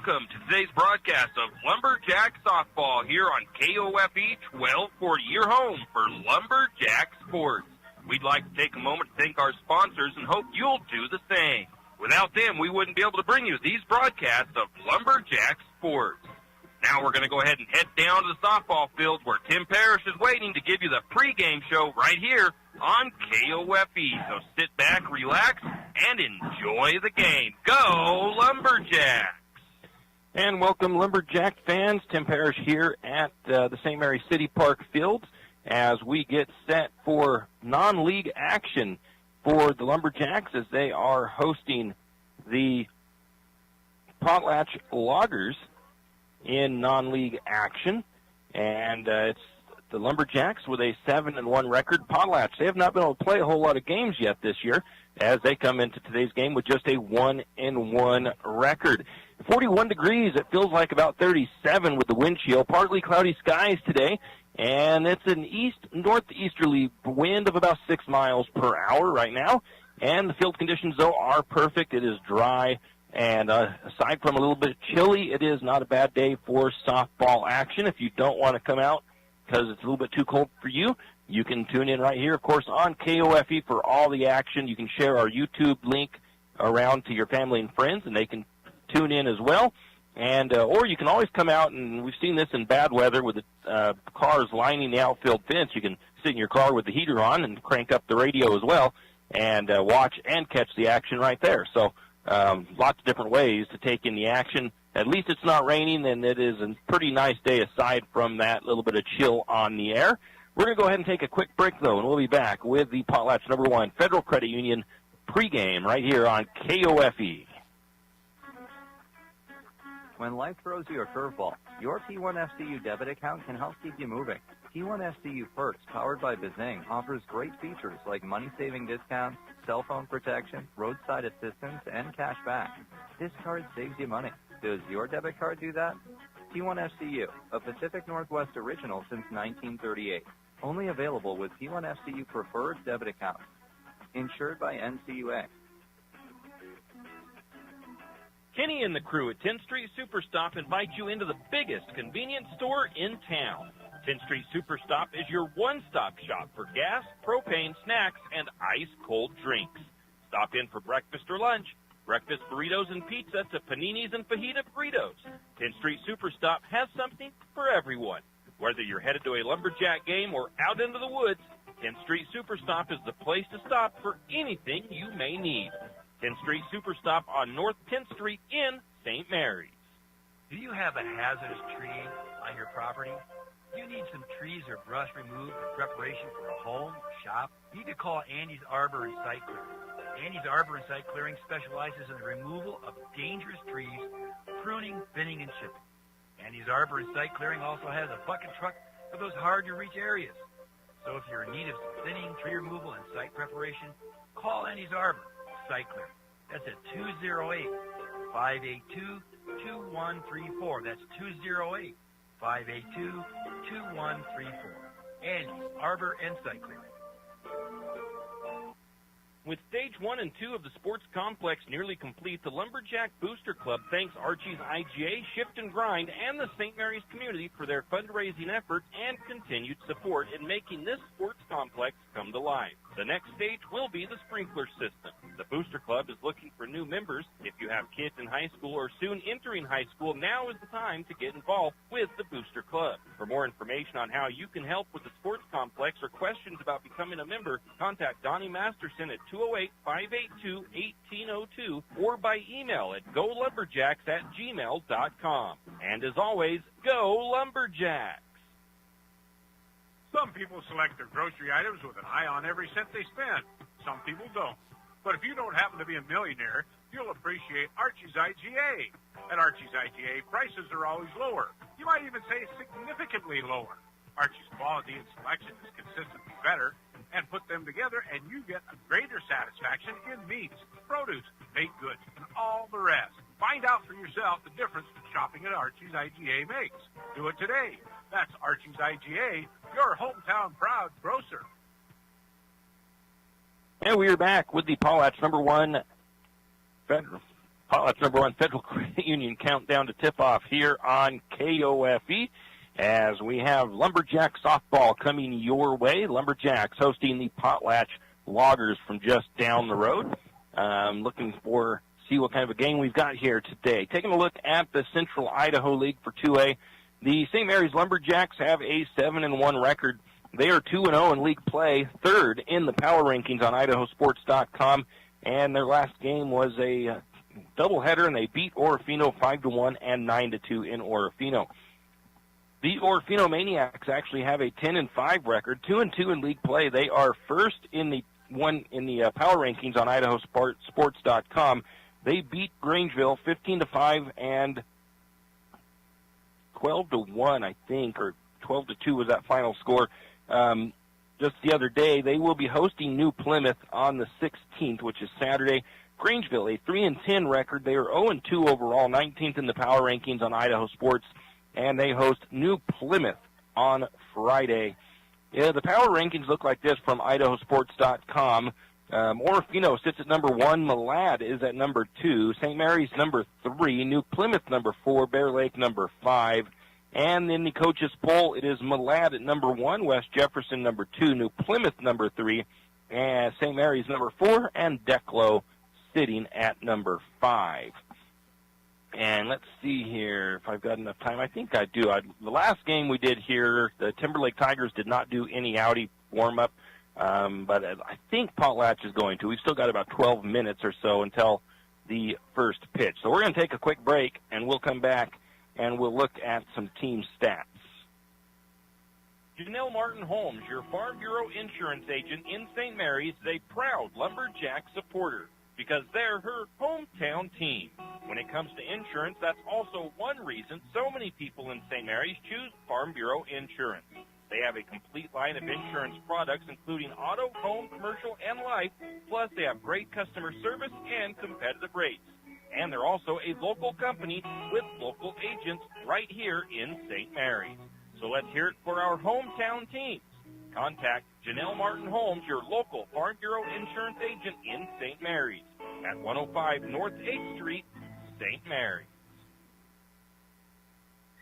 welcome to today's broadcast of Lumberjack Softball here on KOFE 1240, your home for Lumberjack Sports. We'd like to take a moment to thank our sponsors and hope you'll do the same. Without them, we wouldn't be able to bring you these broadcasts of Lumberjack Sports. Now we're going to go ahead and head down to the softball field where Tim Parrish is waiting to give you the pregame show right here on KOFE. So sit back, relax, and enjoy the game. Go Lumberjacks! And welcome, Lumberjack fans. Tim Parrish here at the St. Mary City Park Fields as we get set for non-league action for the Lumberjacks as they are hosting the Potlatch Loggers in non-league action. And it's the Lumberjacks with a 7-1 record. Potlatch, they have not been able to play a whole lot of games yet this year as they come into today's game with just a 1-1 record. 41 degrees, it feels like about 37 with the wind chill. Partly cloudy skies today, and it's an northeasterly wind of about 6 miles per hour right now. And the field conditions, though, are perfect. It is dry, and aside from a little bit chilly, it is not a bad day for softball action. If you don't want to come out because it's a little bit too cold for you, you can tune in right here, of course, on KOFE for all the action. You can share our YouTube link around to your family and friends, and they can tune in as well. And or you can always come out, and we've seen this in bad weather with the cars lining the outfield fence. You can sit in your car with the heater on and crank up the radio as well and watch and catch the action right there. So lots of different ways to take in the action. At least it's not raining, and it is a pretty nice day aside from that little bit of chill on the air. We're going to go ahead and take a quick break, though, and we'll be back with the Potlatch #1 Federal Credit Union pregame right here on KOFE. When life throws you a curveball, your P1FCU debit account can help keep you moving. P1FCU Perks, powered by Bazing, offers great features like money-saving discounts, cell phone protection, roadside assistance, and cash back. This card saves you money. Does your debit card do that? P1FCU, a Pacific Northwest original since 1938. Only available with P1FCU Preferred debit accounts. Insured by NCUA. Kenny and the crew at 10th Street Superstop invite you into the biggest convenience store in town. 10th Street Superstop is your one-stop shop for gas, propane, snacks, and ice-cold drinks. Stop in for breakfast or lunch. Breakfast burritos and pizza to paninis and fajita burritos. 10th Street Superstop has something for everyone. Whether you're headed to a Lumberjack game or out into the woods, 10th Street Superstop is the place to stop for anything you may need. 10th Street Superstop on North 10th Street in St. Mary's. Do you have a hazardous tree on your property? Do you need some trees or brush removed in preparation for a home or shop? You need to call Andy's Arbor and Site Clearing. Andy's Arbor and Site Clearing specializes in the removal of dangerous trees, pruning, thinning, and chipping. Andy's Arbor and Site Clearing also has a bucket truck for those hard-to-reach areas. So if you're in need of some thinning, tree removal, and site preparation, call Andy's Arbor Site Clearing. That's at 208-582-2134. That's 208-582-2134. Andy's Arbor and Site Clearing. With Stage 1 and 2 of the sports complex nearly complete, the Lumberjack Booster Club thanks Archie's IGA, Shift and Grind, and the St. Mary's community for their fundraising efforts and continued support in making this sports complex come to life. The next stage will be the sprinkler system. The Booster Club is looking for new members. If you have kids in high school or soon entering high school, now is the time to get involved with the Booster Club. For more information on how you can help with the sports complex or questions about becoming a member, contact Donnie Masterson at 208-582-1802 or by email at golumberjacks@gmail.com. And as always, go Lumberjacks! Some people select their grocery items with an eye on every cent they spend. Some people don't. But if you don't happen to be a millionaire, you'll appreciate Archie's IGA. At Archie's IGA, prices are always lower. You might even say significantly lower. Archie's quality and selection is consistently better, and put them together and you get a greater satisfaction in meats, produce, baked goods, and all the rest. Find out for yourself the difference that shopping at Archie's IGA makes. Do it today. That's Archie's IGA, your hometown proud grocer. And we are back with the Potlatch #1 Potlatch #1 Federal Credit Union countdown to tip-off here on KOFE as we have Lumberjack softball coming your way. Lumberjacks hosting the Potlatch Loggers from just down the road. Looking for see what kind of a game we've got here today. Taking a look at the Central Idaho League for 2A, the St. Mary's Lumberjacks have a 7-1 record. They are 2-0 in league play, third in the power rankings on idahosports.com, and their last game was a doubleheader, and they beat Orofino 5-1 and 9-2 in Orofino. The Orofino Maniacs actually have a 10-5 record, 2-2 in league play. They are first in the power rankings on idahosports.com. They beat Grangeville 15-5 and 12-1, I think, or 12-2 was that final score. Just the other day, they will be hosting New Plymouth on the 16th, which is Saturday. Grangeville, a 3-10 record. They are 0-2 overall, 19th in the power rankings on Idaho Sports, and they host New Plymouth on Friday. Yeah, the power rankings look like this from idahosports.com. Orofino sits at number 1. Malad is at number 2. St. Mary's number 3. New Plymouth number 4. Bear Lake number 5. And in the coaches poll, it is Malad at number 1. West Jefferson number 2. New Plymouth number 3. And St. Mary's number 4. And Declo sitting at number 5. And let's see here if I've got enough time. I think I do. The last game we did here, the Timberlake Tigers did not do any outie warm-up, but I think Potlatch is going to. We've still got about 12 minutes or so until the first pitch. So we're going to take a quick break, and we'll come back, and we'll look at some team stats. Janelle Martin Holmes, your Farm Bureau insurance agent in St. Mary's, is a proud Lumberjack supporter, because they're her hometown team. When it comes to insurance, that's also one reason so many people in St. Mary's choose Farm Bureau Insurance. They have a complete line of insurance products, including auto, home, commercial, and life, plus they have great customer service and competitive rates. And they're also a local company with local agents right here in St. Mary's. So let's hear it for our hometown teams. Contact Janelle Martin Holmes, your local Farm Bureau insurance agent in St. Mary's at 105 North 8th Street, St. Mary's.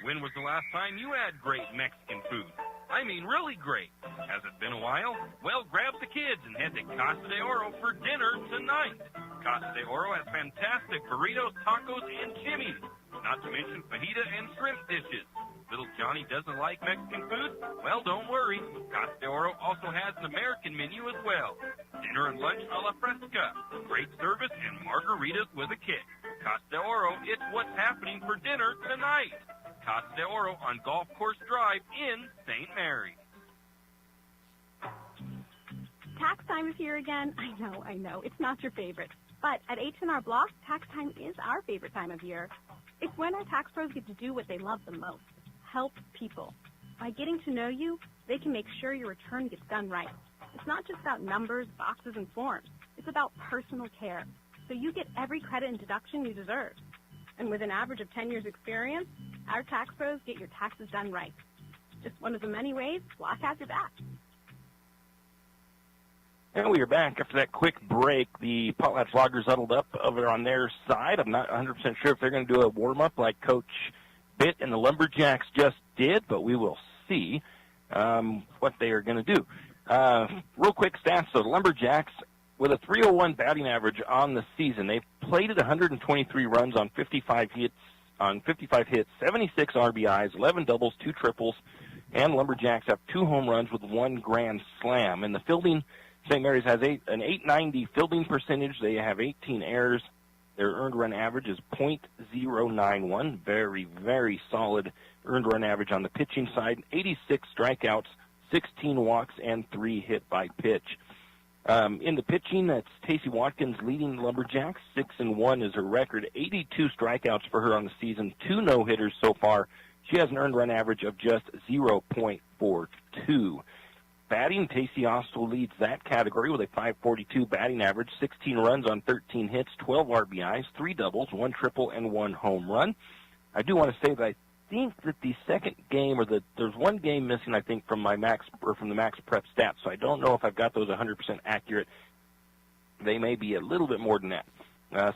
When was the last time you had great Mexican food? I mean, really great. Has it been a while? Well, grab the kids and head to Casa de Oro for dinner tonight. Casa de Oro has fantastic burritos, tacos, and chimneys, not to mention fajita and shrimp dishes. Little Johnny doesn't like Mexican food? Well, don't worry. Casa de Oro also has an American menu as well. Dinner and lunch a la fresca. Great service and margaritas with a kick. Casa de Oro, it's what's happening for dinner tonight. Casa de Oro on Golf Course Drive in St. Mary's. Tax time is here again. I know. It's not your favorite. But at H&R Block, tax time is our favorite time of year. It's when our tax pros get to do what they love the most. Help people. By getting to know you, they can make sure your return gets done right. It's not just about numbers, boxes, and forms. It's about personal care. So you get every credit and deduction you deserve. And with an average of 10 years experience, our tax pros get your taxes done right. Just one of the many ways Block has your back. And we are back after that quick break. The Potlatch Loggers huddled up over on their side. I'm not 100% sure if they're going to do a warm-up like Coach Bitt and the Lumberjacks just did, but we will see what they are going to do. Real quick stats, though. The Lumberjacks, with a 301 batting average on the season, they've plated 123 runs on 55 hits, 76 RBIs, 11 doubles, 2 triples, and Lumberjacks have 2 home runs with 1 grand slam. In the fielding, St. Mary's has an 890 fielding percentage. They have 18 errors. Their earned run average is .091. Very, very solid earned run average on the pitching side. 86 strikeouts, 16 walks, and 3 hit by pitch. In the pitching, that's Tacey Watkins leading Lumberjacks. 6-1 is her record. 82 strikeouts for her on the season. 2 no-hitters so far. She has an earned run average of just 0.42. Batting, Tacey also leads that category with a .542 batting average, 16 runs on 13 hits, 12 RBIs, 3 doubles, 1 triple, and 1 home run. I do want to say that I think that the second game, there's one game missing, I think, from the Max Prep stats, so I don't know if I've got those 100% accurate. They may be a little bit more than that.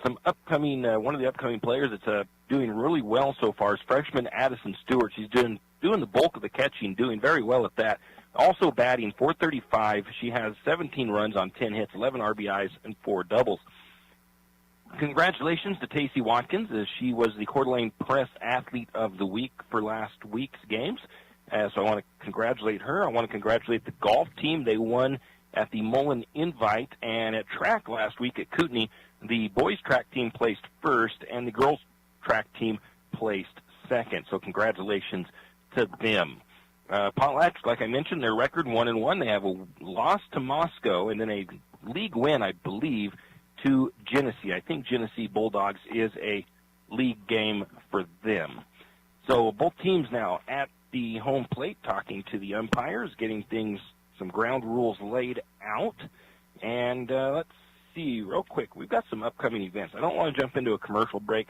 Some upcoming, one of the upcoming players that's doing really well so far is freshman Addison Stewart. She's doing the bulk of the catching, doing very well at that. Also batting .435. She has 17 runs on 10 hits, 11 RBIs, and 4 doubles. Congratulations to Tacey Watkins, as she was the Coeur d'Alene Press Athlete of the Week for last week's games. So I want to congratulate her. I want to congratulate the golf team. They won at the Mullen Invite, and at track last week at Kootenai, the boys track team placed first, and the girls track team placed second. So congratulations to them. Potlatch, like I mentioned, their record 1-1. They have a loss to Moscow and then a league win, I believe, to Genesee. I think Genesee Bulldogs is a league game for them. So both teams now at the home plate talking to the umpires, getting some ground rules laid out. And let's see real quick. We've got some upcoming events. I don't want to jump into a commercial break,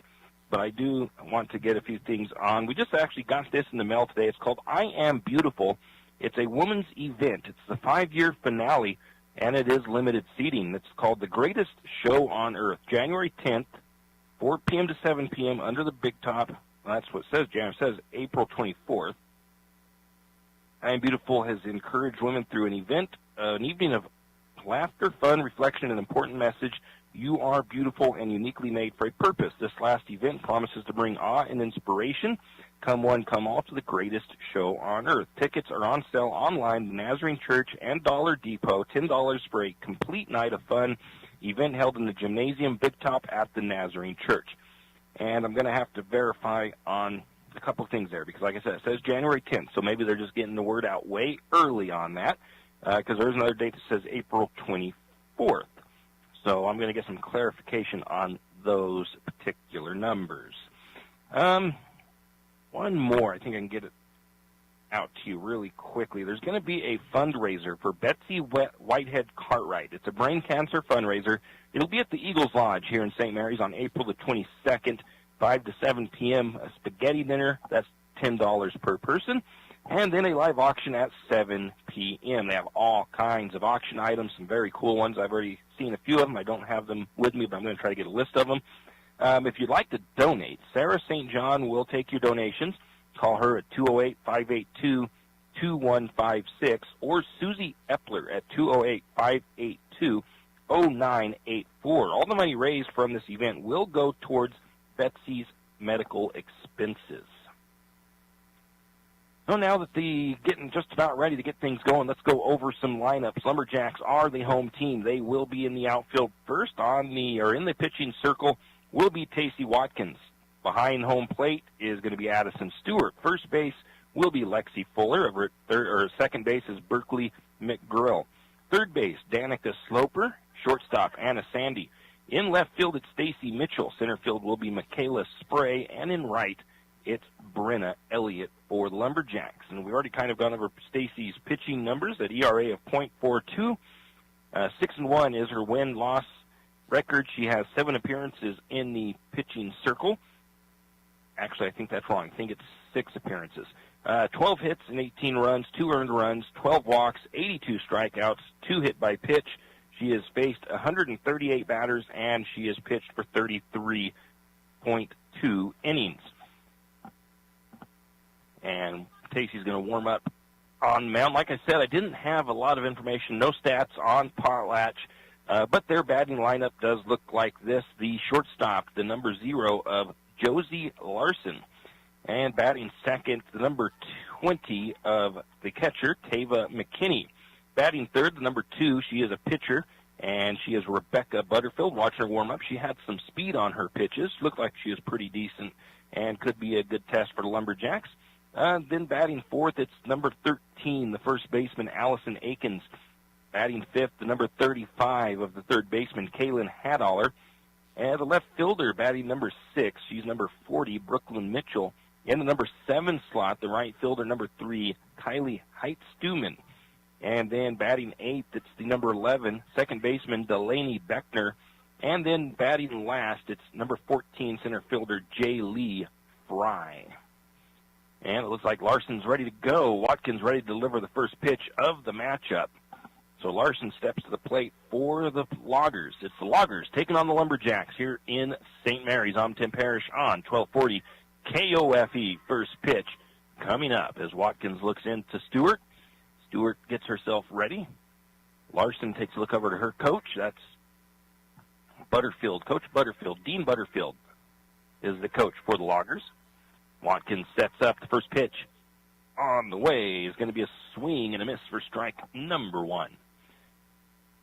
but I do want to get a few things on. We just actually got this in the mail today. It's called I Am Beautiful. It's a women's event. It's the 5-year finale, and it is limited seating. It's called The Greatest Show on Earth, January 10th, 4 p.m. to 7 p.m. under the Big Top. Well, that's what it says, Jan. It says April 24th. I Am Beautiful has encouraged women through an event, an evening of laughter, fun, reflection, and important message. You are beautiful and uniquely made for a purpose. This last event promises to bring awe and inspiration. Come one, come all to the greatest show on earth. Tickets are on sale online, the Nazarene Church and Dollar Depot. $10 for a complete night of fun. Event held in the gymnasium Big Top at the Nazarene Church. And I'm going to have to verify on a couple of things there because, like I said, it says January 10th, so maybe they're just getting the word out way early on that because there's another date that says April 24th. So I'm going to get some clarification on those particular numbers. One more. I think I can get it out to you really quickly. There's going to be a fundraiser for Betsy Whitehead Cartwright. It's a brain cancer fundraiser. It'll be at the Eagles Lodge here in St. Mary's on April the 22nd, 5 to 7 p.m. A spaghetti dinner. That's $10 per person. And then a live auction at 7 p.m. They have all kinds of auction items, some very cool ones. I've already seen a few of them. I don't have them with me, but I'm going to try to get a list of them. If you'd like to donate, Sarah St. John will take your donations. Call her at 208-582-2156 or Susie Epler at 208-582-0984. All the money raised from this event will go towards Betsy's medical expenses. So now that getting just about ready to get things going, let's go over some lineups. Lumberjacks are the home team. They will be in the outfield first. In the pitching circle will be Tacey Watkins. Behind home plate is going to be Addison Stewart. First base will be Lexi Fuller. Second base is Berkeley McGrill. Third base, Danica Sloper. Shortstop, Anna Sandy. In left field, it's Stacy Mitchell. Center field will be Michaela Spray. And in right, it's Brenna Elliott for the Lumberjacks. And we've already kind of gone over Stacy's pitching numbers at ERA of .42. 6-1 is her win-loss record. She has 7 appearances in the pitching circle. Actually, I think that's wrong. I think it's 6 appearances. 12 hits and 18 runs, 2 earned runs, 12 walks, 82 strikeouts, 2 hit by pitch. She has faced 138 batters, and she has pitched for 33.2 innings. And Tacey's going to warm up on mound. Like I said, I didn't have a lot of information, no stats on Potlatch, but their batting lineup does look like this. The shortstop, the number 0 of Josie Larson. And batting second, the number 20 of the catcher, Tava McKinney. Batting third, the number 2, she is a pitcher, and she is Rebecca Butterfield. Watching her warm up, she had some speed on her pitches. Looked like she was pretty decent and could be a good test for the Lumberjacks. Then batting fourth, it's number 13, the first baseman, Allison Akins. Batting fifth, the number 35 of the third baseman, Kaylin Hadaller. And the left fielder, batting number 6, she's number 40, Brooklyn Mitchell. In the number 7 slot, the right fielder, number 3, Kylie Height-Stuman. And then batting 8th, it's the number 11, second baseman, Delaney Beckner. And then batting last, it's number 14, center fielder, Jay Lee Fry. And it looks like Larson's ready to go. Watkins ready to deliver the first pitch of the matchup. So Larson steps to the plate for the Loggers. It's the Loggers taking on the Lumberjacks here in St. Mary's. I'm Tim Parrish on 1240 KOFE. First pitch coming up as Watkins looks into Stewart. Stewart gets herself ready. Larson takes a look over to her coach. That's Butterfield. Coach Butterfield. Dean Butterfield is the coach for the Loggers. Watkins sets up the first pitch. On the way is going to be a swing and a miss for strike number one.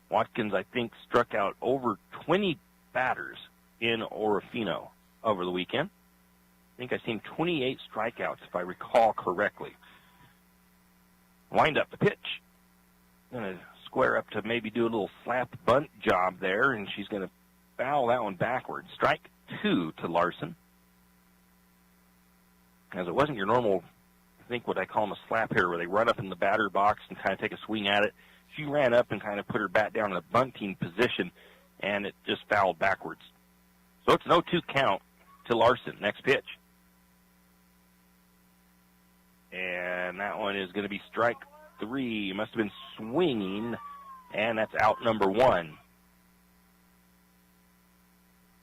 Watkins, I think, struck out over 20 batters in Orofino over the weekend. I think I've seen 28 strikeouts, if I recall correctly. Wind up the pitch. Going to square up to maybe do a little slap bunt job there, and she's going to foul that one backwards. Strike two to Larson. As it wasn't your normal, I think what I call them a slap hitter, where they run up in the batter box and kind of take a swing at it. She ran up and kind of put her bat down in a bunting position, and it just fouled backwards. So it's an 0-2 count to Larson. Next pitch. And that one is going to be strike three. Must have been swinging, and that's out number one.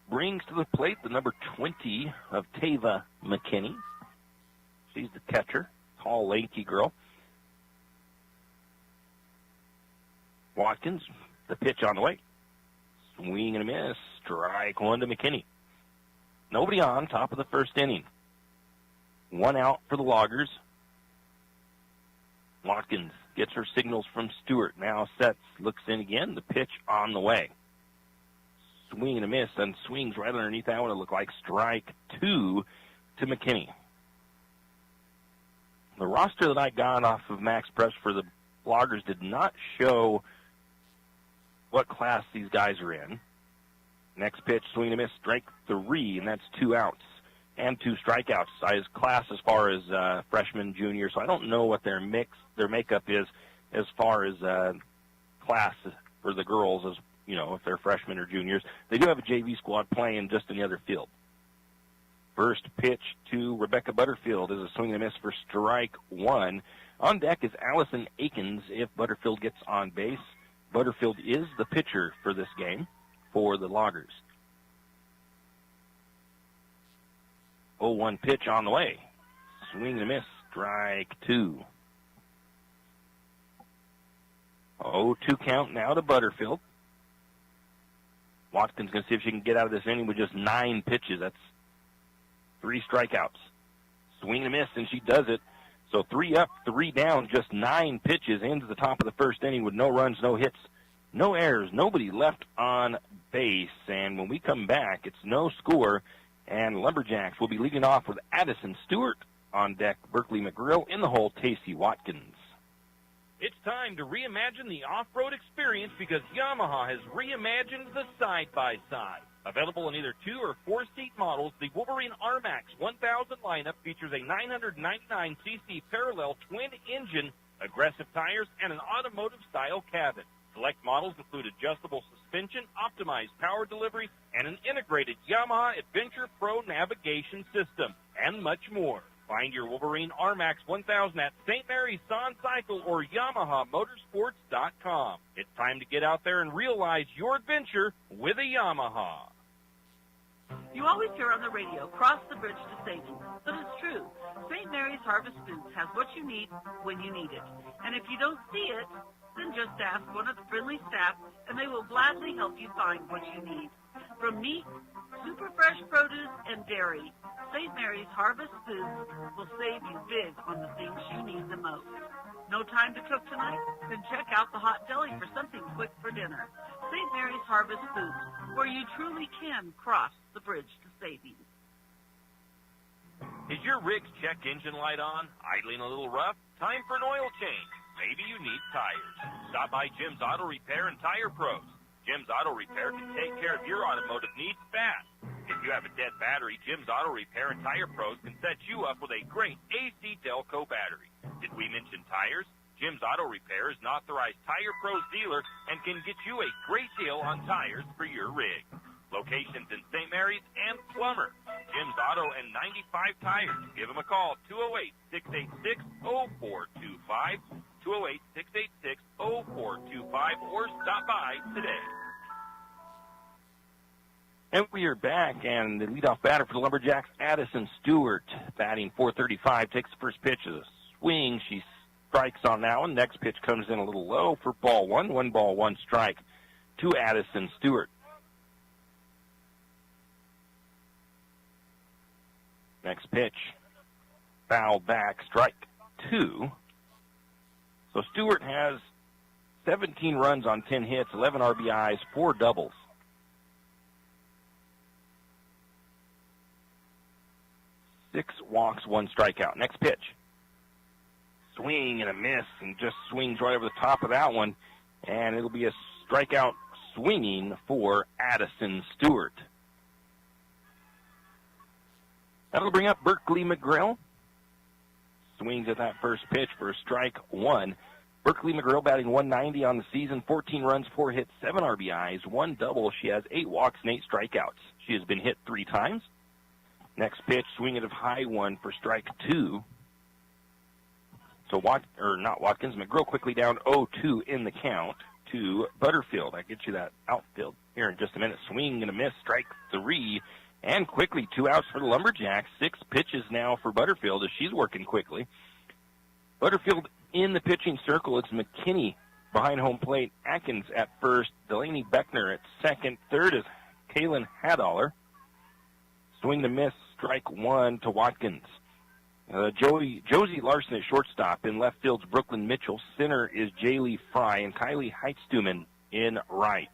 Brings to the plate the number 20 of Tava McKinney. She's the catcher, tall, lanky girl. Watkins, the pitch on the way. Swing and a miss. Strike one to McKinney. Nobody on, top of the first inning. One out for the Loggers. Watkins gets her signals from Stewart. Now sets, looks in again. The pitch on the way. Swing and a miss, and swings right underneath that one. It looked like strike two to McKinney. The roster that I got off of Max Press for the Loggers did not show what class these guys are in. Next pitch, swing and a miss, strike three, and that's 2 outs and 2 strikeouts. Size class as far as freshman, junior, so I don't know what their makeup is as far as class for the girls, as you know, if they're freshmen or juniors. They do have a JV squad playing just in the other field. First pitch to Rebecca Butterfield is a swing and a miss for strike one. On deck is Allison Akins if Butterfield gets on base. Butterfield is the pitcher for this game for the Loggers. 0-1 pitch on the way. Swing and a miss, strike two. 0-2 count now to Butterfield. Watkins going to see if she can get out of this inning with just 9 pitches. That's 3 strikeouts. Swing and a miss, and she does it. So 3 up, 3 down, just 9 pitches into the top of the first inning with no runs, no hits, no errors, nobody left on base. And when we come back, it's no score, and Lumberjacks will be leading off with Addison Stewart on deck, Berkeley McGrill in the hole, Tacey Watkins. It's time to reimagine the off-road experience because Yamaha has reimagined the side-by-side. Available in either 2 or 4-seat models, the Wolverine RMAX 1000 lineup features a 999cc parallel twin-engine, aggressive tires, and an automotive-style cabin. Select models include adjustable suspension, optimized power delivery, and an integrated Yamaha Adventure Pro navigation system, and much more. Find your Wolverine RMAX 1000 at St. Mary's Son Cycle or YamahaMotorsports.com. It's time to get out there and realize your adventure with a Yamaha. You always hear on the radio, cross the bridge to savings. But it's true. St. Mary's Harvest Foods has what you need when you need it. And if you don't see it, then just ask one of the friendly staff, and they will gladly help you find what you need. From meat, super fresh produce, and dairy, St. Mary's Harvest Foods will save you big on the things you need the most. No time to cook tonight? Then check out the Hot Deli for something quick for dinner. St. Mary's Harvest Foods, where you truly can cross the bridge to savings. Is your rig's check engine light on? Idling a little rough? Time for an oil change. Maybe you need tires. Stop by Jim's Auto Repair and Tire Pros. Jim's Auto Repair can take care of your automotive needs fast. If you have a dead battery, Jim's Auto Repair and Tire Pros can set you up with a great AC Delco battery. Did we mention tires? Jim's Auto Repair is an authorized Tire Pros dealer and can get you a great deal on tires for your rig. Locations in St. Mary's and Plummer. Jim's Auto and 95 Tires. Give them a call, 208-686-0425. 208-686-0425 or stop by today. And we are back, and the leadoff batter for the Lumberjacks, Addison Stewart, batting .435, takes the first pitch of the swing. She strikes on that one. Next pitch comes in a little low for ball one. 1 ball, 1 strike to Addison Stewart. Next pitch, foul back, strike 2. So Stewart has 17 runs on 10 hits, 11 RBIs, 4 doubles. Six walks, 1 strikeout. Next pitch. Swing and a miss, and just swings right over the top of that one. And it'll be a strikeout swinging for Addison Stewart. That'll bring up Berkeley McGrill. Swings at that first pitch for strike 1. Berkeley McGrill batting .190 on the season, 14 runs, 4 hits, 7 RBIs, 1 double. She has 8 walks and 8 strikeouts. She has been hit 3 times. Next pitch, swing at a high one for strike 2. So McGrill quickly down 0-2 in the count to Butterfield. I get you that outfield here in just a minute. Swing and a miss, strike 3. And quickly, 2 outs for the Lumberjacks. 6 pitches now for Butterfield as she's working quickly. Butterfield in the pitching circle. It's McKinney behind home plate. Atkins at first. Delaney Beckner at second. Third is Kaylin Hadaller. Swing to miss, strike 1 to Watkins. Josie Larson at shortstop. In left field's Brooklyn Mitchell. Center is Jaylee Fry and Kylie Heitstuman in right.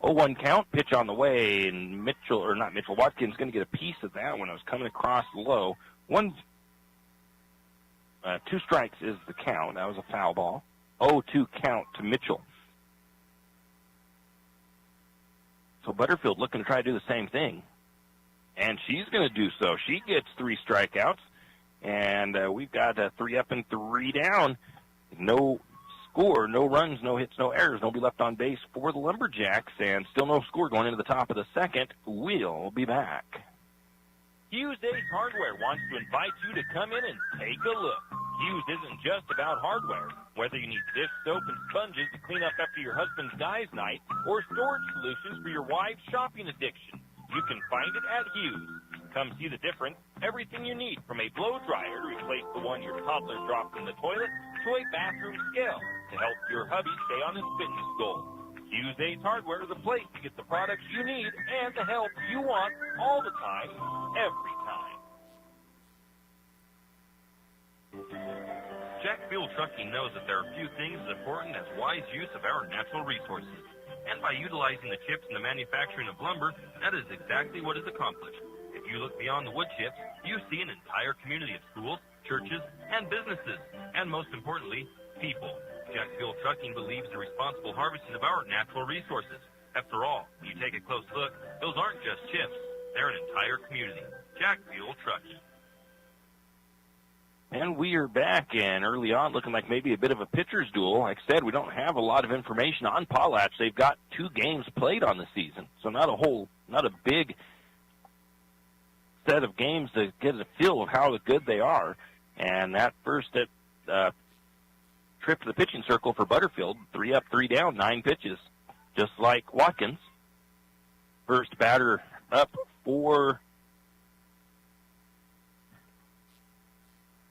0-1 count, pitch on the way, and Watkins going to get a piece of that one. It was coming across low. 2 strikes is the count. That was a foul ball. 0-2 count to Mitchell. So Butterfield looking to try to do the same thing. And she's going to do so. She gets 3 strikeouts. And we've got 3 up and 3 down. No score, no runs, no hits, no errors. Nobody left on base for the Lumberjacks. And still no score going into the top of the second. We'll be back. Hughes Ace Hardware wants to invite you to come in and take a look. Hughes isn't just about hardware. Whether you need dish soap and sponges to clean up after your husband's guys' night or storage solutions for your wife's shopping addiction, you can find it at Hughes. Come see the difference. Everything you need, from a blow dryer to replace the one your toddler dropped in the toilet to a bathroom scale to help your hubby stay on his fitness goal. Hughes Ace Hardware is a place to get the products you need and the help you want all the time, every time. Jack Fuel Trucking knows that there are few things as important as wise use of our natural resources. And by utilizing the chips in the manufacturing of lumber, that is exactly what is accomplished. If you look beyond the wood chips, you see an entire community of schools, churches, and businesses, and most importantly, people. Jack Fuel Trucking believes in the responsible harvesting of our natural resources. After all, when you take a close look, those aren't just chips. They're an entire community. Jack Fuel Trucking. And we are back, and early on looking like maybe a bit of a pitcher's duel. Like I said, we don't have a lot of information on Potlatch. They've got 2 games played on the season, so not a big set of games to get a feel of how good they are. And that first trip to the pitching circle for Butterfield, 3 up, 3 down, 9 pitches, just like Watkins. First batter up for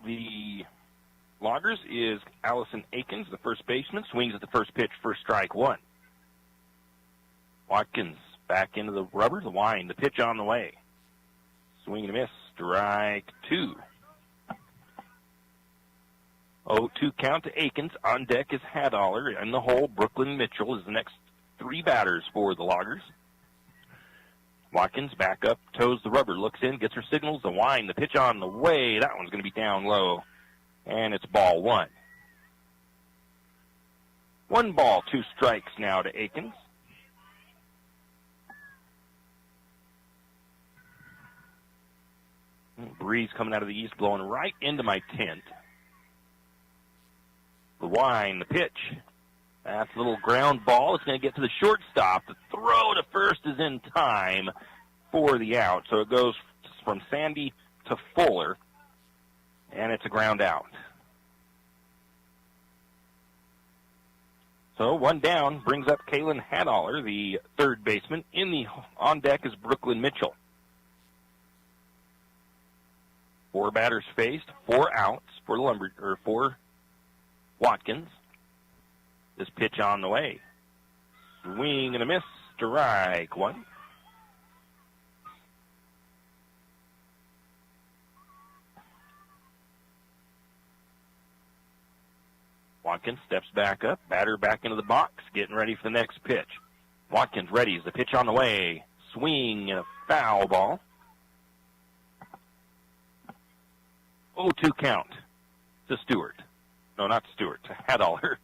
the Loggers is Allison Akins, the first baseman, swings at the first pitch for strike 1. Watkins back into the rubber, the wind, the pitch on the way. Swing and a miss, strike 2. 0-2 count to Akins. On deck is Hadaller. In the hole, Brooklyn Mitchell is the next 3 batters for the Loggers. Watkins back up, toes the rubber, looks in, gets her signals, the wind, the pitch on the way. That one's going to be down low, and it's ball 1. 1 ball, 2 strikes now to Akins. Breeze coming out of the east, blowing right into my tent. The wind, the pitch. That's a little ground ball. It's going to get to the shortstop. The throw to first is in time for the out. So it goes from Sandy to Fuller, and it's a ground out. So 1 down brings up Kaylin Hadaller, the third baseman. On deck is Brooklyn Mitchell. 4 batters faced, 4 outs for Watkins. This pitch on the way. Swing and a miss. Strike 1. Watkins steps back up, batter back into the box, getting ready for the next pitch. Watkins ready as the pitch on the way. Swing and a foul ball. 0-2 count to Stewart. No, not Stewart, to Hadaller.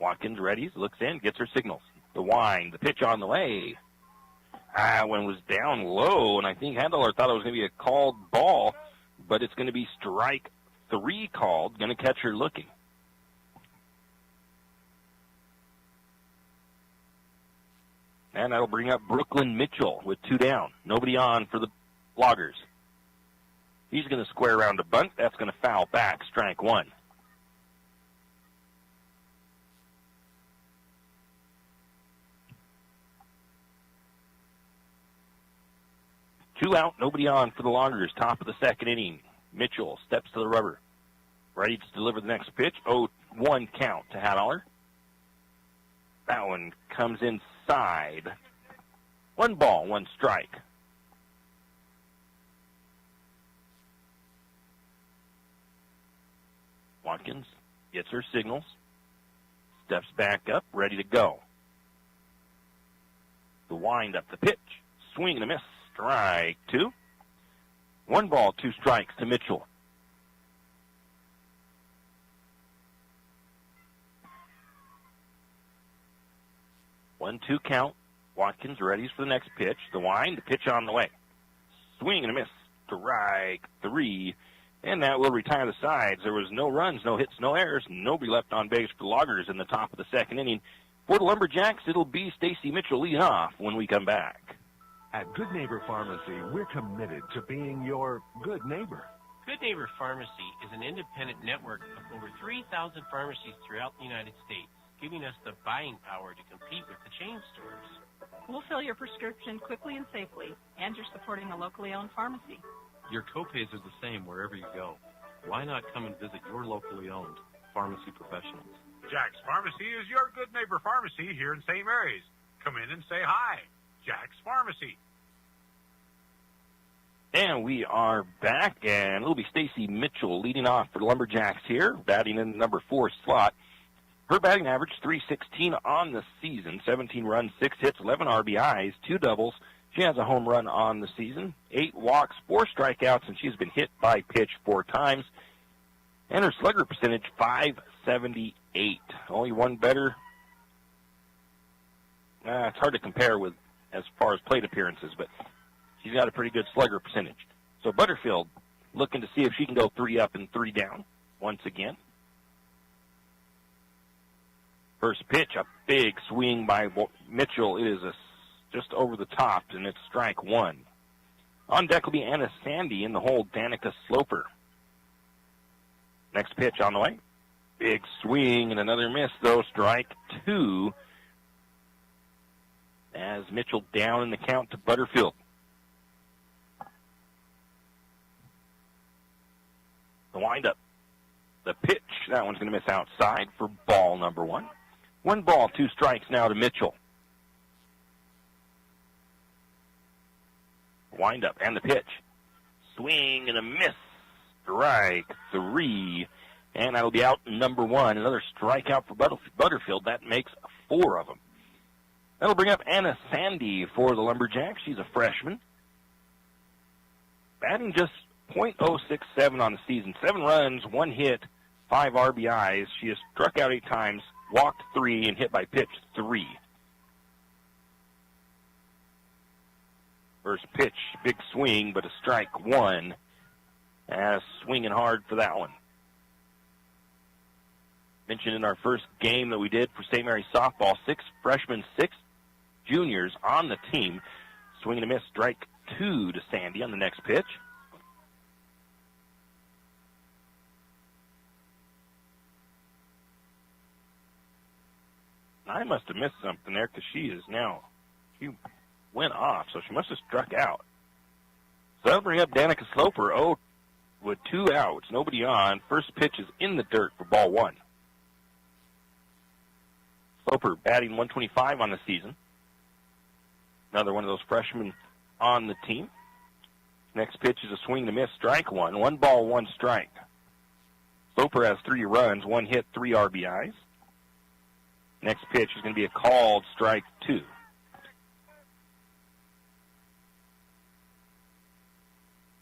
Watkins ready, looks in, gets her signals. The wind, the pitch on the way. One was down low, and I think Hadaller thought it was going to be a called ball, but it's going to be strike 3 called, going to catch her looking. And that'll bring up Brooklyn Mitchell with 2 down. Nobody on for the Loggers. He's going to square around a bunt. That's going to foul back, strike 1. Two out, nobody on for the Loggers. Top of the second inning. Mitchell steps to the rubber. Ready to deliver the next pitch. 0-1 count to Hadaller. That one comes inside. 1 ball, 1 strike. Watkins gets her signals. Steps back up, ready to go. The wind up, the pitch. Swing and a miss. Strike 2. 1 ball, 2 strikes to Mitchell. One, 2 count. Watkins ready for the next pitch. The wind, the pitch on the way. Swing and a miss. Strike 3. And that will retire the sides. There was no runs, no hits, no errors. Nobody left on base for the Loggers in the top of the second inning. For the Lumberjacks, it'll be Stacy Mitchell leading off when we come back. At Good Neighbor Pharmacy, we're committed to being your good neighbor. Good Neighbor Pharmacy is an independent network of over 3,000 pharmacies throughout the United States, giving us the buying power to compete with the chain stores. We'll fill your prescription quickly and safely, and you're supporting a locally owned pharmacy. Your copays are the same wherever you go. Why not come and visit your locally owned pharmacy professionals? Jack's Pharmacy is your Good Neighbor Pharmacy here in St. Mary's. Come in and say hi. Jack's Pharmacy. And we are back, and it'll be Stacy Mitchell leading off for the Lumberjacks here, batting in the number 4 slot. Her batting average, .316 on the season, 17 runs, 6 hits, 11 RBIs, 2 doubles. She has a home run on the season, 8 walks, 4 strikeouts, and she's been hit by pitch 4 times. And her slugger percentage, .578. Only one better. It's hard to compare with as far as plate appearances, but she's got a pretty good slugger percentage. So Butterfield looking to see if she can go 3 up and 3 down once again. First pitch, a big swing by Mitchell. It is just over the top, and it's strike 1. On deck will be Anna Sandy in the hole, Danica Sloper. Next pitch on the way. Big swing and another miss, though. Strike 2. As Mitchell down in the count to Butterfield. The windup. The pitch. That one's going to miss outside for ball number 1. 1 ball, 2 strikes now to Mitchell. Wind up and the pitch. Swing and a miss. Strike 3. And that'll be out number 1. Another strikeout for Butterfield. That makes 4 of them. That'll bring up Anna Sandy for the Lumberjacks. She's a freshman. Batting just .067 on the season. 7 runs, 1 hit, 5 RBIs. She has struck out 8 times, walked 3, and hit by pitch 3. First pitch, big swing, but a strike 1. Swinging hard for that one. Mentioned in our first game that we did for St. Mary's softball, 6 freshmen, 6 juniors on the team. Swing and a miss, strike 2 to Sandy on the next pitch. I must have missed something there because she went off, so she must have struck out. So that'll bring up Danica Sloper, with 2 outs, nobody on. First pitch is in the dirt for ball 1. Sloper batting 125 on the season. Another one of those freshmen on the team. Next pitch is a swing and a miss, strike 1. 1 ball, 1 strike. Sloper has 3 runs, 1 hit, 3 RBIs. Next pitch is going to be a called strike 2.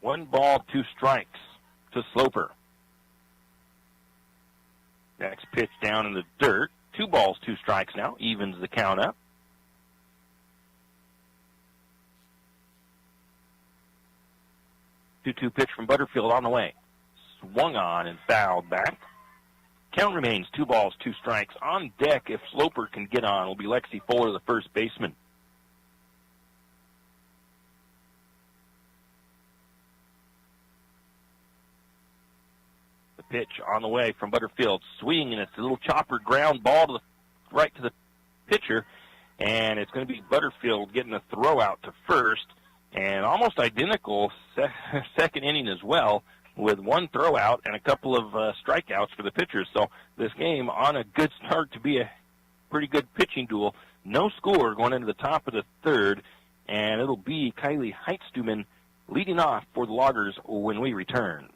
One ball, 2 strikes to Sloper. Next pitch down in the dirt. 2 balls, 2 strikes now. Evens the count up. Two pitch from Butterfield on the way. Swung on and fouled back. Count remains 2 balls, 2 strikes. On deck, if Sloper can get on, will be Lexi Fuller, the first baseman. The pitch on the way from Butterfield. Swing, and it's a little chopper ground ball right to the pitcher. And it's going to be Butterfield getting a throw out to first. And almost identical second inning as well, with 1 throw out and a couple of strikeouts for the pitchers. So this game on a good start to be a pretty good pitching duel. No score going into the top of the 3rd, and it'll be Kylie Heitstuman leading off for the Loggers when we return.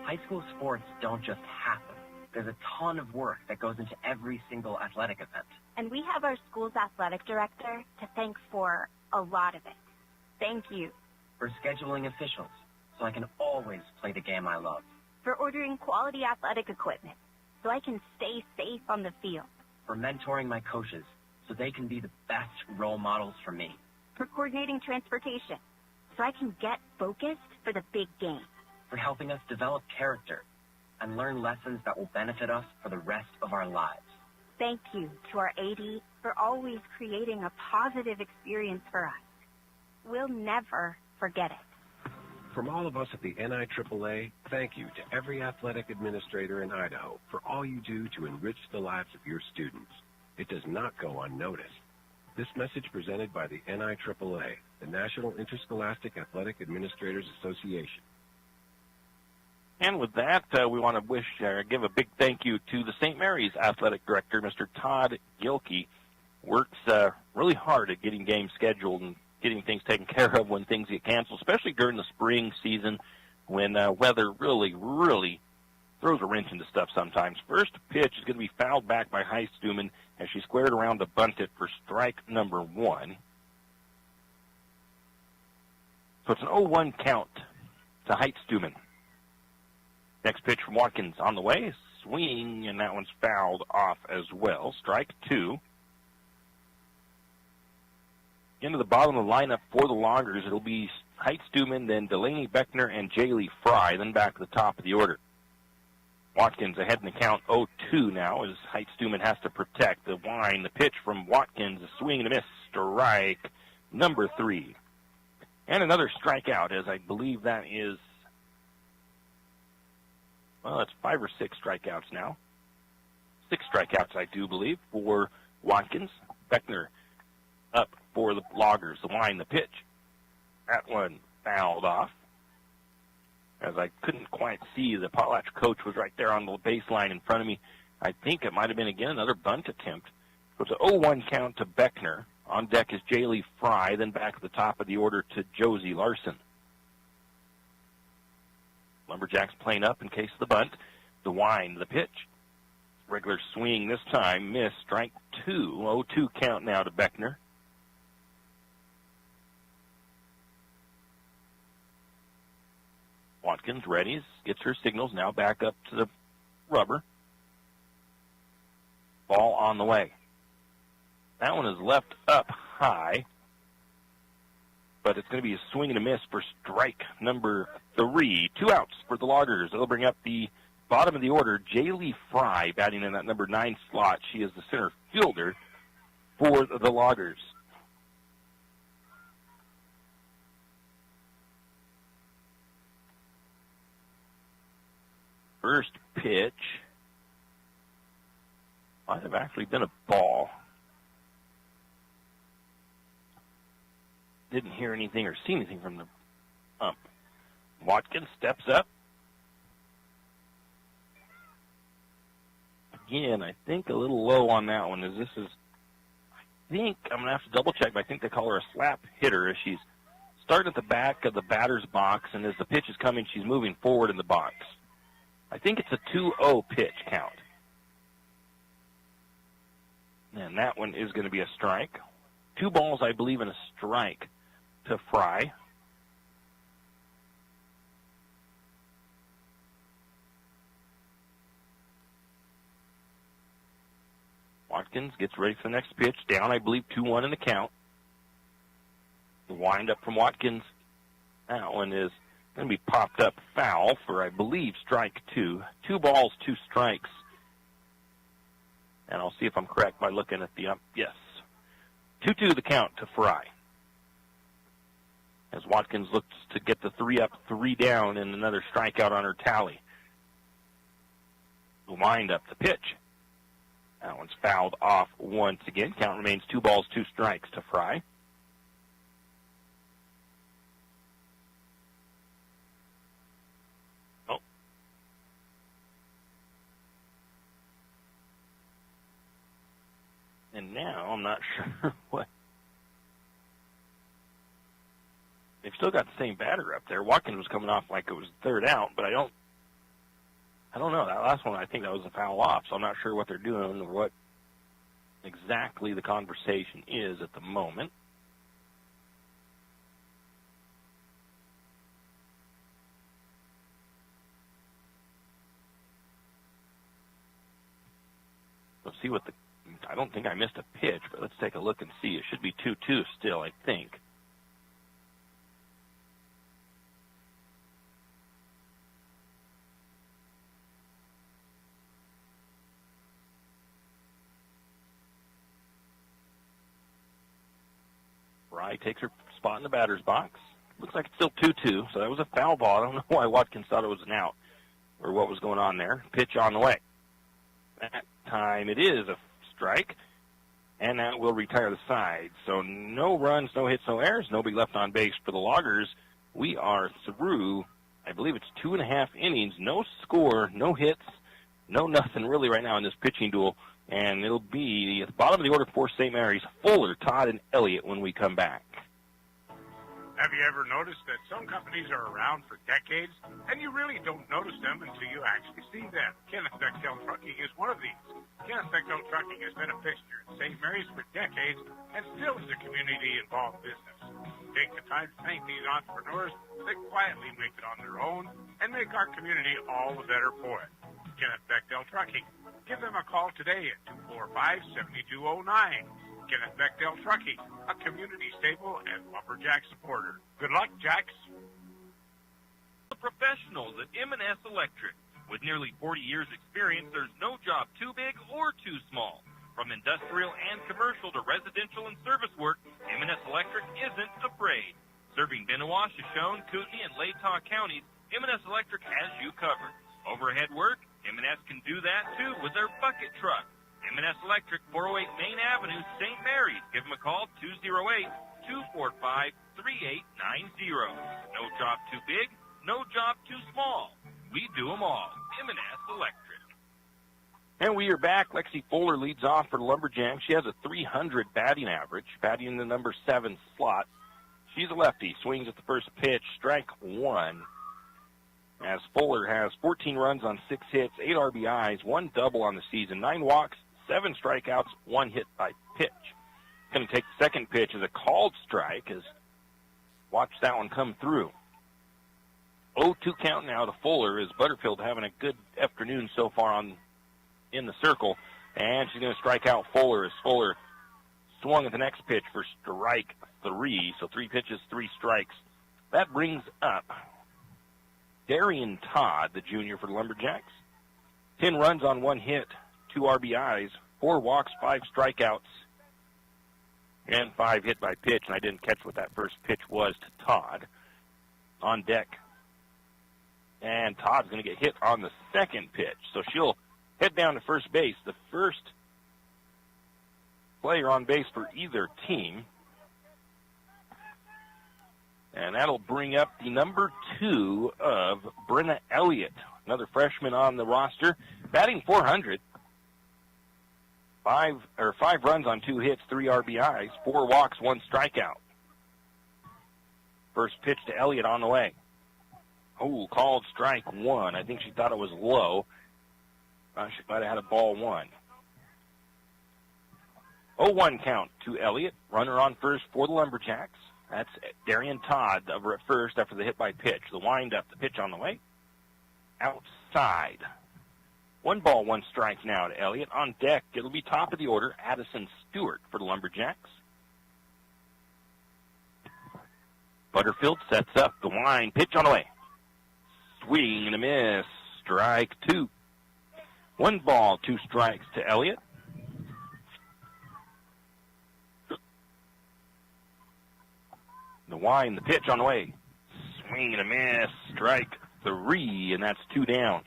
High school sports don't just happen. There's a ton of work that goes into every single athletic event. And we have our school's athletic director to thank for a lot of it. Thank you. For scheduling officials, so I can always play the game I love. For ordering quality athletic equipment, so I can stay safe on the field. For mentoring my coaches, so they can be the best role models for me. For coordinating transportation, so I can get focused for the big game. For helping us develop character and learn lessons that will benefit us for the rest of our lives. Thank you to our AD for always creating a positive experience for us. We'll never forget it. From all of us at the NIAAA, thank you to every athletic administrator in Idaho for all you do to enrich the lives of your students. It does not go unnoticed. This message presented by the NIAAA, the National Interscholastic Athletic Administrators Association. And with that, we want to give a big thank you to the St. Mary's Athletic Director, Mr. Todd Gilkey. Works really hard at getting games scheduled and getting things taken care of when things get canceled, especially during the spring season when weather really, really throws a wrench into stuff sometimes. First pitch is going to be fouled back by Heitstuman as she squared around to bunt it for strike number 1. So it's an 0-1 count to Heitstuman. Next pitch from Watkins on the way. Swing, and that one's fouled off as well. Strike 2. Into the bottom of the lineup for the Loggers, it'll be Heitstuman, then Delaney Beckner, and Jaylee Fry, then back to the top of the order. Watkins ahead in the count 0-2 now as Heitstuman has to protect the wind. The pitch from Watkins, a swing and a miss, strike number 3. And another strikeout, as I believe that is, well, it's 5 or 6 strikeouts now. 6 strikeouts, I do believe, for Watkins. Beckner up for the Loggers. The wind, the pitch. That one fouled off. As I couldn't quite see, the Potlatch coach was right there on the baseline in front of me. I think it might have been, again, another bunt attempt. So it's an 0-1 count to Beckner. On deck is Jaylee Fry, then back at the top of the order to Josie Larson. Lumberjacks playing up in case of the bunt. The wind, the pitch. Regular swing this time, miss, strike 2. 0-2 count now to Beckner. Watkins readies, gets her signals, now back up to the rubber. Ball on the way. That one is left up high, but it's going to be a swing and a miss for strike number 3. 2 outs for the Loggers. They'll bring up the bottom of the order, Jaylee Fry, batting in that number 9 slot. She is the center fielder for the Loggers. First pitch Might have actually been a ball. Didn't hear anything or see anything from the ump. Watkins steps up. Again, I think a little low on that one. I think I'm going to have to double check, but I think they call her a slap hitter as she's starting at the back of the batter's box, and as the pitch is coming, she's moving forward in the box. I think it's a 2-0 pitch count. And that one is going to be a strike. 2 balls, I believe, and a strike to Fry. Watkins gets ready for the next pitch. Down, I believe, 2-1 in the count. The wind-up from Watkins. That one is going to be popped up foul for, I believe, strike 2. 2 balls, 2 strikes. And I'll see if I'm correct by looking at the ump. Yes. 2-2 the count to Fry. As Watkins looks to get the 3 up, 3 down, and another strikeout on her tally. The wind-up, the pitch. That one's fouled off once again. Count remains 2 balls, 2 strikes to Fry. Oh. And now I'm not sure what. They've still got the same batter up there. Watkins was coming off like it was third out, but I don't know. That last one, I think that was a foul off, so I'm not sure what they're doing or what exactly the conversation is at the moment. Let's see what I don't think I missed a pitch, but let's take a look and see. It should be 2-2 still, I think. Fry takes her spot in the batter's box. Looks like it's still 2-2, so that was a foul ball. I don't know why Watkins thought it was an out or what was going on there. Pitch on the way. That time it is a strike, and that will retire the side. So no runs, no hits, no errors, nobody left on base for the Loggers. We are through, I believe it's 2.5 innings, no score, no hits, no nothing really right now in this pitching duel. And it'll be at the bottom of the order for St. Mary's, Fuller, Todd, and Elliott when we come back. Have you ever noticed that some companies are around for decades, and you really don't notice them until you actually see them? Kenneth Bechtel Trucking is one of these. Kenneth Bechtel Trucking has been a fixture at St. Mary's for decades and still is a community-involved business. Take the time to thank these entrepreneurs that quietly make it on their own and make our community all the better for it. Kenneth Bechtel Trucking. Give them a call today at 245-7209. Kenneth Bechtel Trucking, a community staple and lumberjack supporter. Good luck, Jacks. The professionals at M&S Electric. With nearly 40 years' experience, there's no job too big or too small. From industrial and commercial to residential and service work, M&S Electric isn't afraid. Serving Bennewash, Shoshone, Kootenai, and Latah counties, M&S Electric has you covered. Overhead work, M&S can do that, too, with their bucket truck. M&S Electric, 408 Main Avenue, St. Mary's. Give them a call, 208-245-3890. No job too big, no job too small. We do them all. M&S Electric. And we are back. Lexi Fuller leads off for the Lumberjacks. She has a 300 batting average, batting in the number 7 slot. She's a lefty, swings at the first pitch, strike 1. As Fuller has 14 runs on 6 hits, 8 RBIs, 1 double on the season, 9 walks, 7 strikeouts, 1 hit by pitch. Going to take the second pitch as a called strike. As watch that one come through. 0-2 count now to Fuller. As Butterfield having a good afternoon so far in the circle, and she's going to strike out Fuller as Fuller swung at the next pitch for strike 3. So 3 pitches, 3 strikes. That brings up Darian Todd, the junior for the Lumberjacks. 10 runs on 1 hit, 2 RBIs, 4 walks, 5 strikeouts, and 5 hit by pitch. And I didn't catch what that first pitch was to Todd. On deck. And Todd's going to get hit on the second pitch. So she'll head down to first base. The first player on base for either team. And that'll bring up the number 2 of Brenna Elliott, another freshman on the roster, batting .400. 5 runs on 2 hits, 3 RBIs, 4 walks, 1 strikeout. First pitch to Elliott on the way. Oh, called strike 1. I think she thought it was low. She might have had a ball 1. 0-1 count to Elliott. Runner on first for the Lumberjacks. That's Darian Todd over at first after the hit by pitch. The wind-up, the pitch on the way. Outside. 1 ball, 1 strike now to Elliott. On deck, it'll be top of the order, Addison Stewart for the Lumberjacks. Butterfield sets up the wind, pitch on the way. Swing and a miss, strike 2. 1 ball, 2 strikes to Elliott. The wind, the pitch on the way. Swing and a miss, strike 3, and that's 2 down.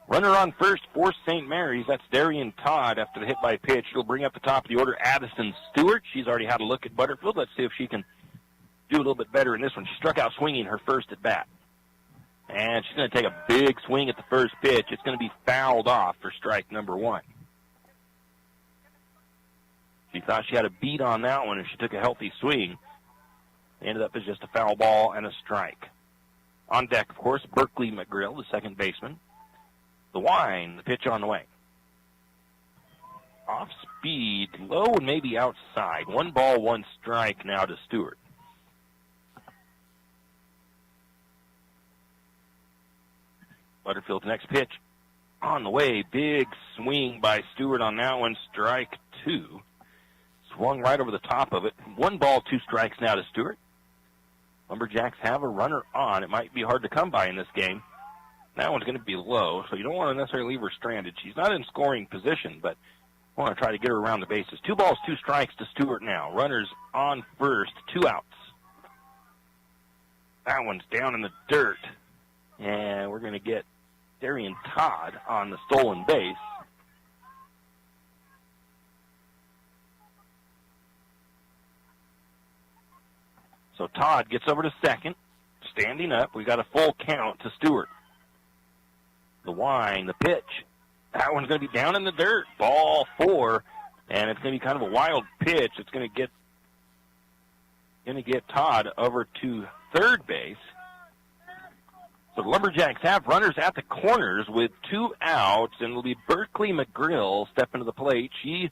Runner on first for St. Mary's. That's Darian Todd after the hit by pitch. It'll bring up the top of the order, Addison Stewart. She's already had a look at Butterfield. Let's see if she can do a little bit better in this one. She struck out swinging her first at bat. And she's going to take a big swing at the first pitch. It's going to be fouled off for strike number 1. She thought she had a beat on that one, and she took a healthy swing. It ended up as just a foul ball and a strike. On deck, of course, Berkeley McGrill, the second baseman. The wind, the pitch on the way. Off speed, low and maybe outside. 1 ball, 1 strike now to Stewart. Butterfield's next pitch on the way. Big swing by Stewart on that one. Strike 2. Swung right over the top of it. 1 ball, 2 strikes now to Stewart. Lumberjacks have a runner on. It might be hard to come by in this game. That one's going to be low, so you don't want to necessarily leave her stranded. She's not in scoring position, but want to try to get her around the bases. 2 balls, 2 strikes to Stewart now. Runners on first, 2 outs. That one's down in the dirt. And we're going to get Darian Todd on the stolen base. So Todd gets over to second, standing up. We got a full count to Stewart. The wind, the pitch. That one's going to be down in the dirt. Ball 4, and it's going to be kind of a wild pitch. It's going to get Todd over to third base. So the Lumberjacks have runners at the corners with 2 outs, and it'll be Berkeley McGrill stepping to the plate. She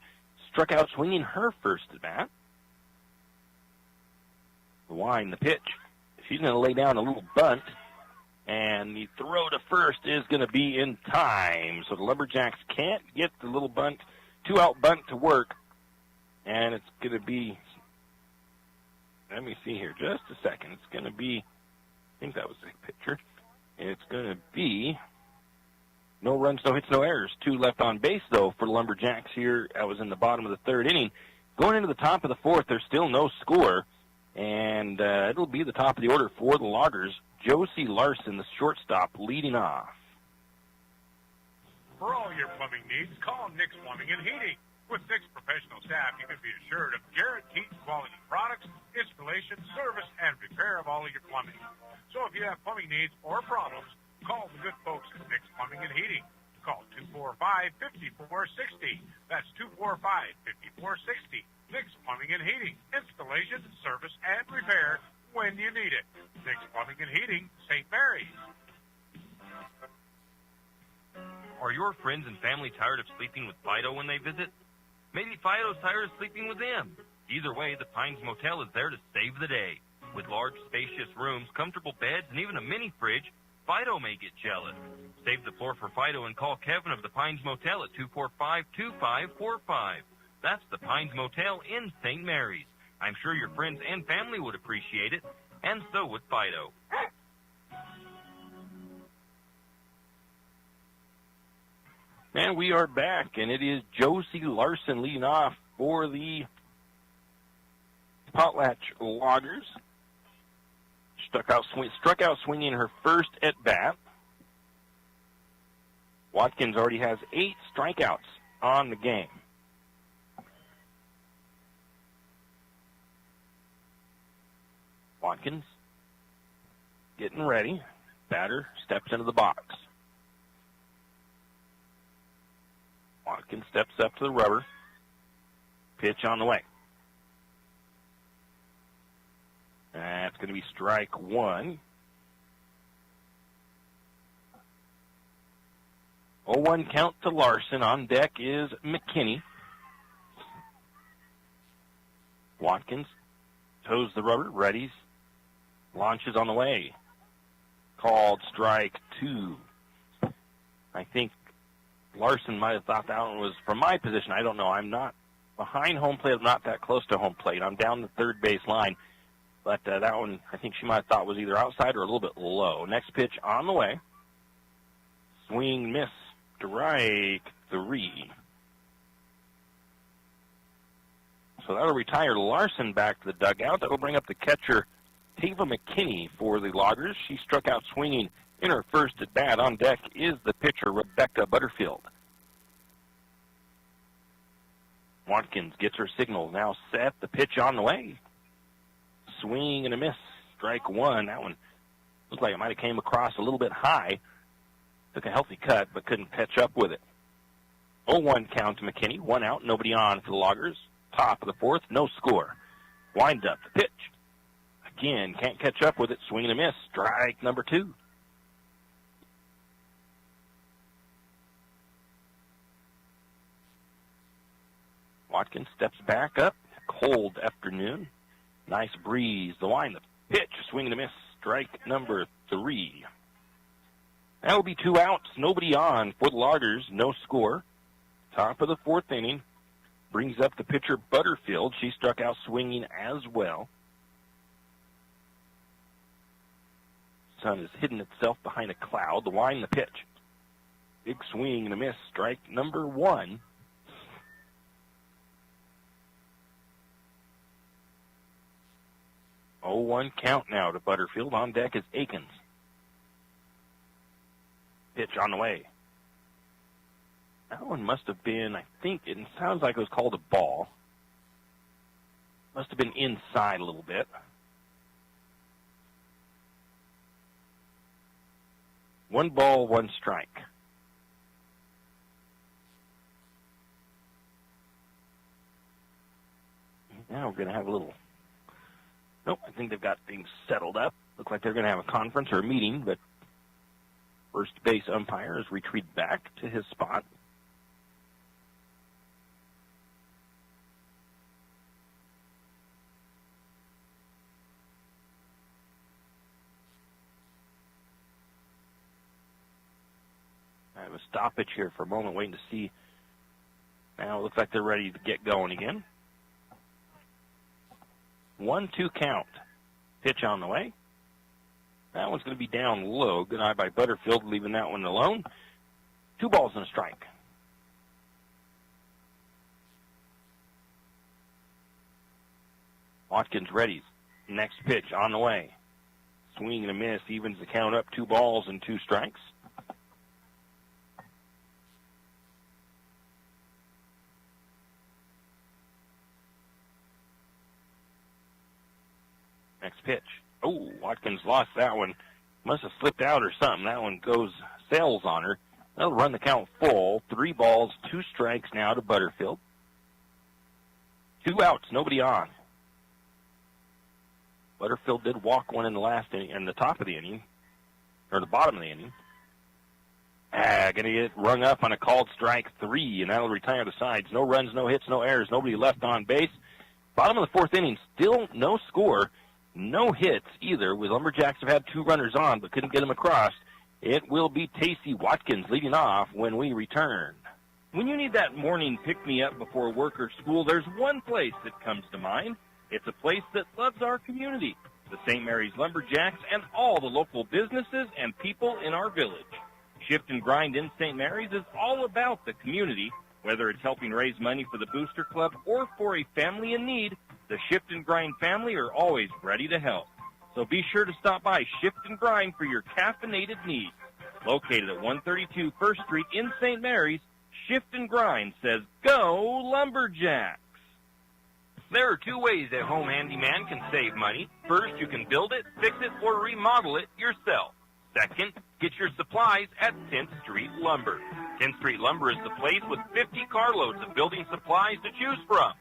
struck out swinging her first at bat. The wind, the pitch. She's going to lay down a little bunt. And the throw to first is going to be in time. So the Lumberjacks can't get the little bunt, 2-out bunt to work. And it's going to be, let me see here, just a second. It's going to be, I think that was the picture. It's going to be no runs, no hits, no errors. 2 left on base, though, for the Lumberjacks here. That was in the bottom of the 3rd inning. Going into the top of the 4th, there's still no score. And it'll be the top of the order for the Loggers. Josie Larson, the shortstop, leading off. For all your plumbing needs, call Nick's Plumbing and Heating. With Nick's professional staff, you can be assured of guaranteed quality products, installation, service, and repair of all of your plumbing. So if you have plumbing needs or problems, call the good folks at Nick's Plumbing and Heating. Call 245-5460. That's 245-5460. Nick's Plumbing and Heating. Installation, service, and repair when you need it. Nick's Plumbing and Heating, St. Mary's. Are your friends and family tired of sleeping with Fido when they visit? Maybe Fido's tired of sleeping with them. Either way, the Pines Motel is there to save the day. With large, spacious rooms, comfortable beds, and even a mini fridge, Fido may get jealous. Save the floor for Fido and call Kevin of the Pines Motel at 245-2545. That's the Pines Motel in St. Mary's. I'm sure your friends and family would appreciate it, and so would Fido. And we are back, and it is Josie Larson leading off for the Potlatch Loggers. Struck out swinging her first at bat. Watkins already has 8 strikeouts on the game. Watkins getting ready. Batter steps into the box. Watkins steps up to the rubber. Pitch on the way. That's going to be strike one. 0-1 count to Larson. On deck is McKinney. Watkins toes the rubber, readies, launches on the way. Called strike two. I think Larson might have thought that one was from my position. I don't know. I'm not behind home plate. I'm not that close to home plate. I'm down the third base line. But that one, I think she might have thought was either outside or a little bit low. Next pitch on the way. Swing, miss, strike three. So that'll retire Larson back to the dugout. That'll bring up the catcher, Tava McKinney, for the Loggers. She struck out swinging in her first at bat. On deck is the pitcher, Rebecca Butterfield. Watkins gets her signal. Now set. The pitch on the way. Swing and a miss. Strike one. That one looked like it might have came across a little bit high. Took a healthy cut, but couldn't catch up with it. 0-1 count to McKinney. One out, nobody on for the Loggers. Top of the fourth, no score. Wind up the pitch. Again, can't catch up with it. Swing and a miss. Strike number two. Watkins steps back up. Cold afternoon. Nice breeze. The line, the pitch. Swing and a miss. Strike number three. That will be 2 outs. Nobody on for the Loggers. No score. Top of the fourth inning. Brings up the pitcher, Butterfield. She struck out swinging as well. Sun has hidden itself behind a cloud. The wind, the pitch. Big swing and a miss. Strike number one. Oh, 0-1 count now to Butterfield. On deck is Akins. Pitch on the way. That one must have been, I think, it sounds like it was called a ball. Must have been inside a little bit. 1 ball, 1 strike. Now we're going to have a little... Nope, I think they've got things settled up. Look like they're going to have a conference or a meeting, but first base umpire has retreated back to his spot. I have a stoppage here for a moment, waiting to see. Now it looks like they're ready to get going again. 1-2 count. Pitch on the way. That one's going to be down low. Good eye by Butterfield, leaving that one alone. 2 balls and a strike. Watkins readies. Next pitch on the way. Swing and a miss. Evens the count up. 2 balls and 2 strikes. Next pitch. Oh, Watkins lost that one. Must have slipped out or something. That one sails on her. That'll run the count full. 3 balls, 2 strikes now to Butterfield. 2 outs, nobody on. Butterfield did walk one in the last inning, in the top of the inning, or the bottom of the inning. Going to get rung up on a called strike 3, and that'll retire the sides. No runs, no hits, no errors, nobody left on base. Bottom of the fourth inning, still no score. No hits either. With Lumberjacks have had 2 runners on, but couldn't get them across. It will be Tacey Watkins leading off when we return. When you need that morning pick-me-up before work or school, there's one place that comes to mind. It's a place that loves our community, the St. Mary's Lumberjacks, and all the local businesses and people in our village. Shift and Grind in St. Mary's is all about the community. Whether it's helping raise money for the Booster Club or for a family in need, the Shift and Grind family are always ready to help. So be sure to stop by Shift and Grind for your caffeinated needs. Located at 132 First Street in St. Mary's, Shift and Grind says, Go Lumberjacks! There are two ways a home handyman can save money. First, you can build it, fix it, or remodel it yourself. Second, get your supplies at 10th Street Lumber. 10th Street Lumber is the place with 50 carloads of building supplies to choose from.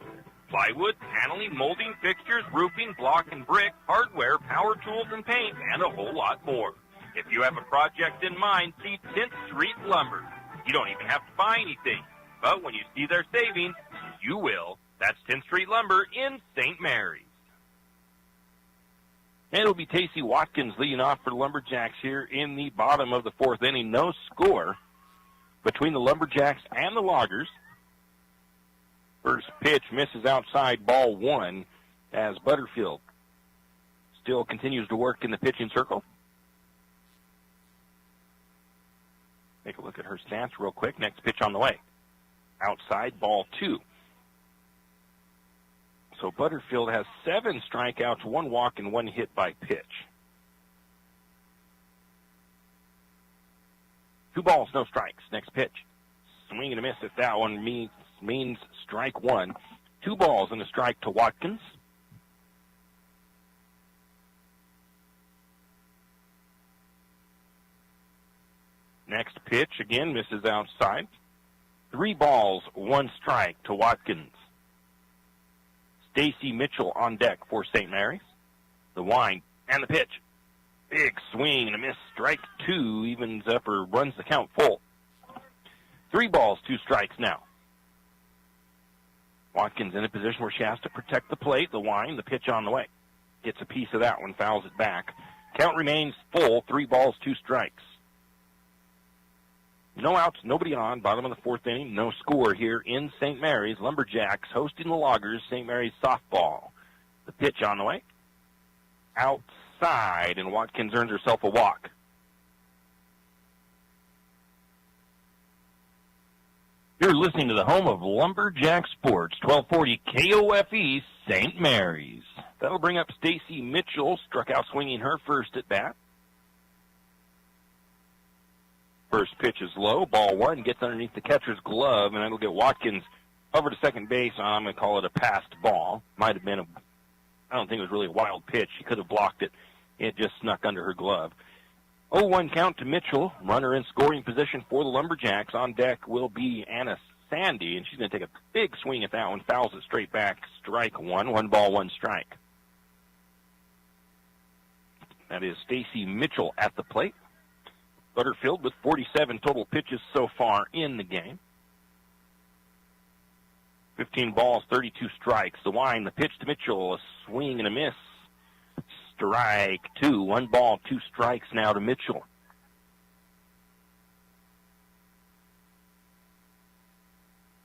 Plywood, paneling, molding, fixtures, roofing, block and brick, hardware, power tools and paint, and a whole lot more. If you have a project in mind, see 10th Street Lumber. You don't even have to buy anything, but when you see their savings, you will. That's 10th Street Lumber in St. Mary's. And it'll be Tacey Watkins leading off for the Lumberjacks here in the bottom of the fourth inning. No score between the Lumberjacks and the Loggers. First pitch misses outside, ball one, as Butterfield still continues to work in the pitching circle. Take a look at her stats real quick. Next pitch on the way. Outside, ball two. So Butterfield has 7 strikeouts, 1 walk, and 1 hit by pitch. 2 balls, no strikes. Next pitch. Swing and a miss at that one means strike 1. 2 balls and a strike to Watkins. Next pitch, again, misses outside. 3 balls, 1 strike to Watkins. Stacy Mitchell on deck for St. Mary's. The wind and the pitch. Big swing and a miss. Strike 2 evens up or runs the count full. 3 balls, 2 strikes now. Watkins in a position where she has to protect the plate. The wind, the pitch on the way. Gets a piece of that one, fouls it back. Count remains full. 3 balls, 2 strikes. No outs, nobody on. Bottom of the fourth inning, no score here in St. Mary's. Lumberjacks hosting the Loggers, St. Mary's softball. The pitch on the way. Outside, and Watkins earns herself a walk. You're listening to the home of Lumberjack Sports, 1240 KOFE, St. Mary's. That'll bring up Stacy Mitchell, struck out swinging her first at bat. First pitch is low. Ball 1 gets underneath the catcher's glove, and it'll get Watkins over to second base. I'm going to call it a passed ball. Might have been I don't think it was really a wild pitch. She could have blocked it. It just snuck under her glove. 0-1 count to Mitchell. Runner in scoring position for the Lumberjacks. On deck will be Anna Sandy, and she's going to take a big swing at that one. Fouls it straight back. Strike 1. 1 ball, 1 strike. That is Stacy Mitchell at the plate. Butterfield with 47 total pitches so far in the game. 15 balls, 32 strikes. The wind, the pitch to Mitchell, a swing and a miss. Strike 2. 1 ball, 2 strikes now to Mitchell.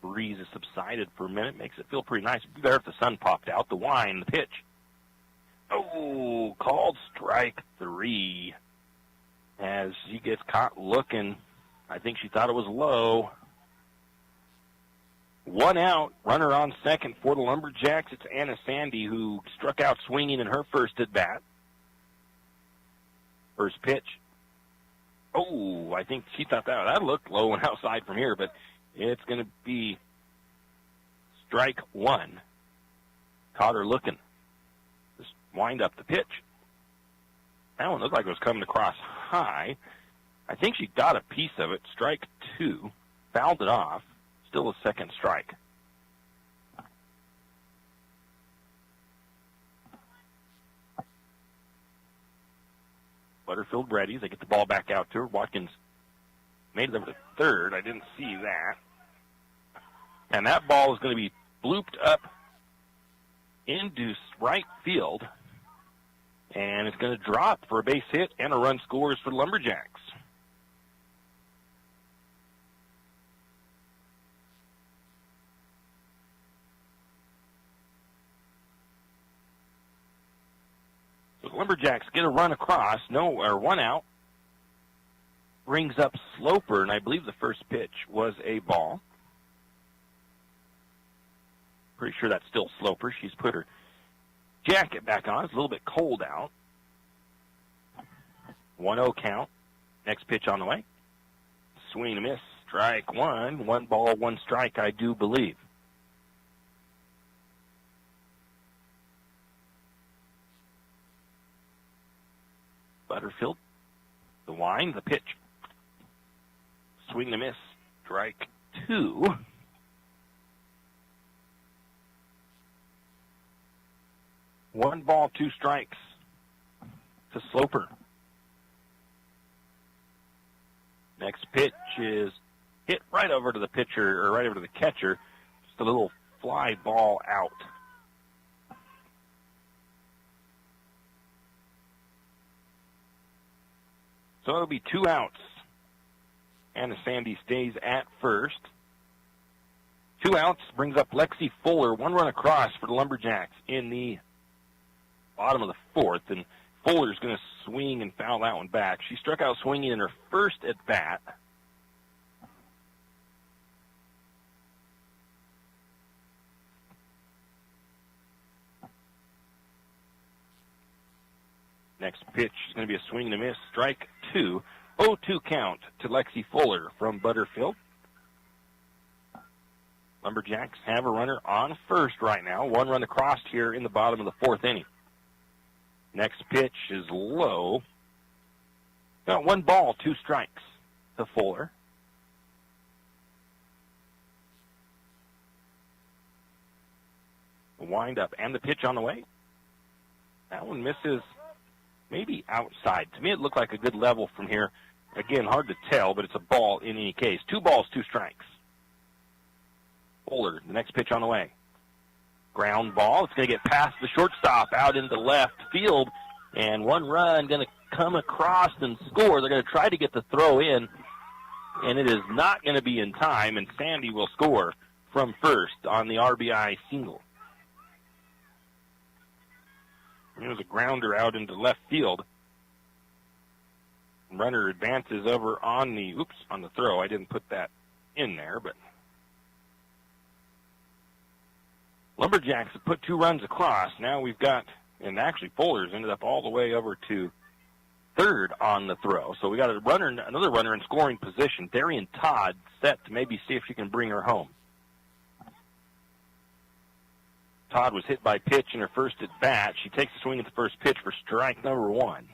Breeze has subsided for a minute. Makes it feel pretty nice. It'd be better if the sun popped out. The wind, the pitch. Oh, called strike 3. As she gets caught looking, I think she thought it was low. 1 out, runner on second for the Lumberjacks. It's Anna Sandy who struck out swinging in her first at bat. First pitch. Oh, I think she thought that looked low and outside from here, but it's going to be strike 1. Caught her looking. Just wind up the pitch. That one looked like it was coming across high. I think she got a piece of it. Strike 2. Fouled it off. Still a second strike. Butterfield ready. They get the ball back out to her. Watkins made it over to third. I didn't see that. And that ball is going to be blooped up into right field. And it's going to drop for a base hit and a run scores for the Lumberjacks. So the Lumberjacks get a run across, 1 out. Brings up Sloper, and I believe the first pitch was a ball. Pretty sure that's still Sloper. She's put her jacket back on. It's a little bit cold out. 1-0 count. Next pitch on the way. Swing and a miss. Strike 1. 1 ball, 1 strike, I do believe. Butterfield. The wind, the pitch. Swing and a miss. Strike 2. One ball, 2 strikes to Sloper. Next pitch is hit right over to the pitcher, or right over to the catcher. Just a little fly ball out. So it'll be 2 outs. And Sandy stays at first. 2 outs brings up Lexi Fuller. 1 run across for the Lumberjacks in the bottom of the 4th. And Fuller's going to swing and foul that one back. She struck out swinging in her first at bat. Next pitch is going to be a swing and a miss. Strike 2. 0-2 count to Lexi Fuller from Butterfield. Lumberjacks have a runner on first right now. 1 run across here in the bottom of the 4th inning. Next pitch is low. Got 1 ball, 2 strikes to Fuller. The windup and the pitch on the way. That one misses maybe outside. To me, it looked like a good level from here. Again, hard to tell, but it's a ball in any case. 2 balls, 2 strikes. Fuller, the next pitch on the way. Ground ball. It's going to get past the shortstop out into left field, and 1 run going to come across and score. They're going to try to get the throw in, and it is not going to be in time, and Sandy will score from first on the RBI single. It was a grounder out into left field. Runner advances over on the throw. I didn't put that in there, but Lumberjacks have put 2 runs across. Now we've got, and actually Fuller's ended up all the way over to third on the throw. So we got another runner in scoring position. Darian Todd set to maybe see if she can bring her home. Todd was hit by pitch in her first at bat. She takes a swing at the first pitch for strike number 1.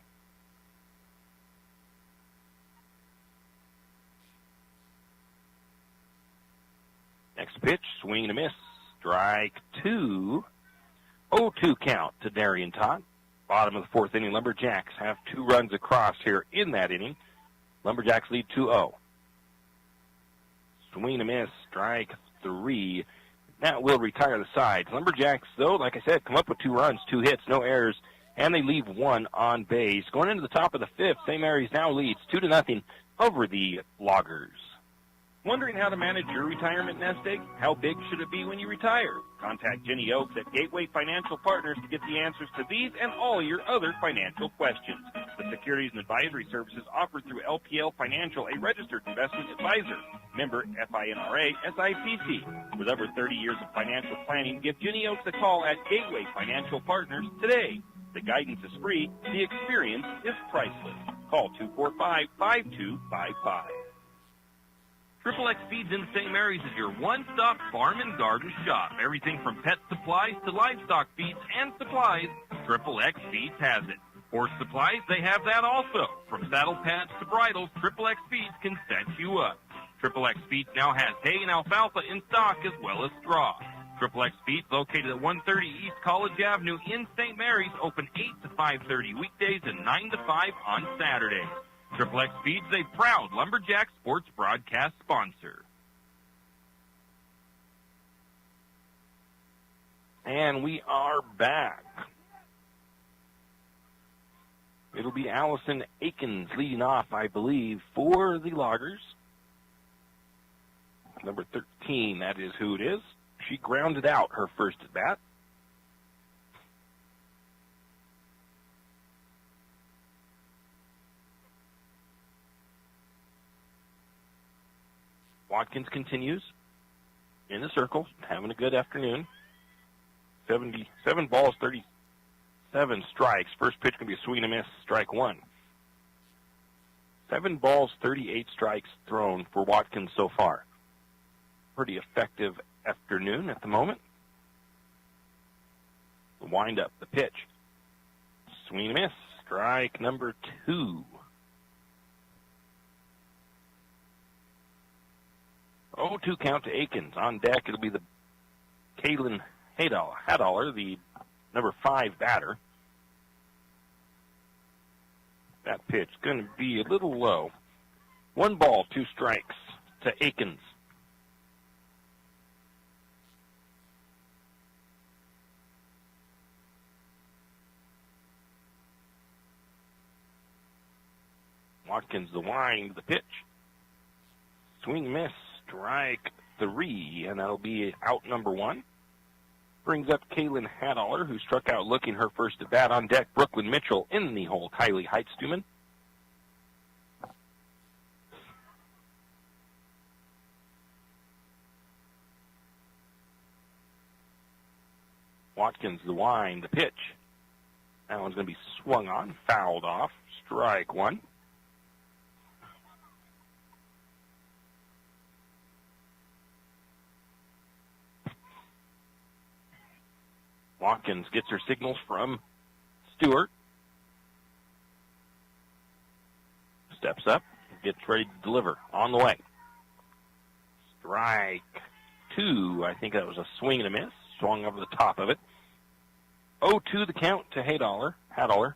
Next pitch, swing and a miss. Strike 2. 0-2 count to Darian Todd. Bottom of the 4th inning, Lumberjacks have 2 runs across here in that inning. Lumberjacks lead 2-0. Swing and a miss. Strike 3. That will retire the sides. Lumberjacks, though, like I said, come up with 2 runs, 2 hits, no errors, and they leave 1 on base. Going into the top of the 5th, St. Mary's now leads 2-0 over the Loggers. Wondering how to manage your retirement nest egg? How big should it be when you retire? Contact Jenny Oaks at Gateway Financial Partners to get the answers to these and all your other financial questions. The securities and advisory services offered through LPL Financial, a registered investment advisor. Member FINRA SIPC. With over 30 years of financial planning, give Jenny Oaks a call at Gateway Financial Partners today. The guidance is free. The experience is priceless. Call 245-5255. Triple X Feeds in St. Mary's is your one-stop farm and garden shop. Everything from pet supplies to livestock feeds and supplies, Triple X Feeds has it. Horse supplies, they have that also. From saddle pads to bridles, Triple X Feeds can set you up. Triple X Feeds now has hay and alfalfa in stock as well as straw. Triple X Feeds, located at 130 East College Avenue in St. Mary's, open 8 to 5:30 weekdays and 9 to 5 on Saturdays. Triple X Feeds is a proud Lumberjack sports broadcast sponsor. And we are back. It'll be Allison Akins leading off, I believe, for the Loggers. Number 13, that is who it is. She grounded out her first at bat. Watkins continues in the circle, having a good afternoon. 77 balls, 37 strikes. First pitch going to be a swing and a miss, strike 1. 7 balls, 38 strikes thrown for Watkins so far. Pretty effective afternoon at the moment. The wind up, the pitch. Swing and a miss, Strike number 2. 0-2 count to Akins. On deck, it'll be the Kaylin Hadoller, the number 5 batter. That pitch going to be a little low. 1 ball, 2 strikes to Akins. Watkins the wind, the pitch. Swing miss, strike 3, and that'll be out number 1. Brings up Kaylin Hadoller, who struck out looking her first at bat. On deck, Brooklyn Mitchell in the hole, Kylie Heitstuman. Watkins the wind, the pitch. That one's going to be swung on, fouled off, strike 1. Watkins gets her signals from Stewart. Steps up, gets ready to deliver. On the way. Strike 2. I think that was a swing and a miss. Swung over the top of it. 0-2 the count to Hadoller.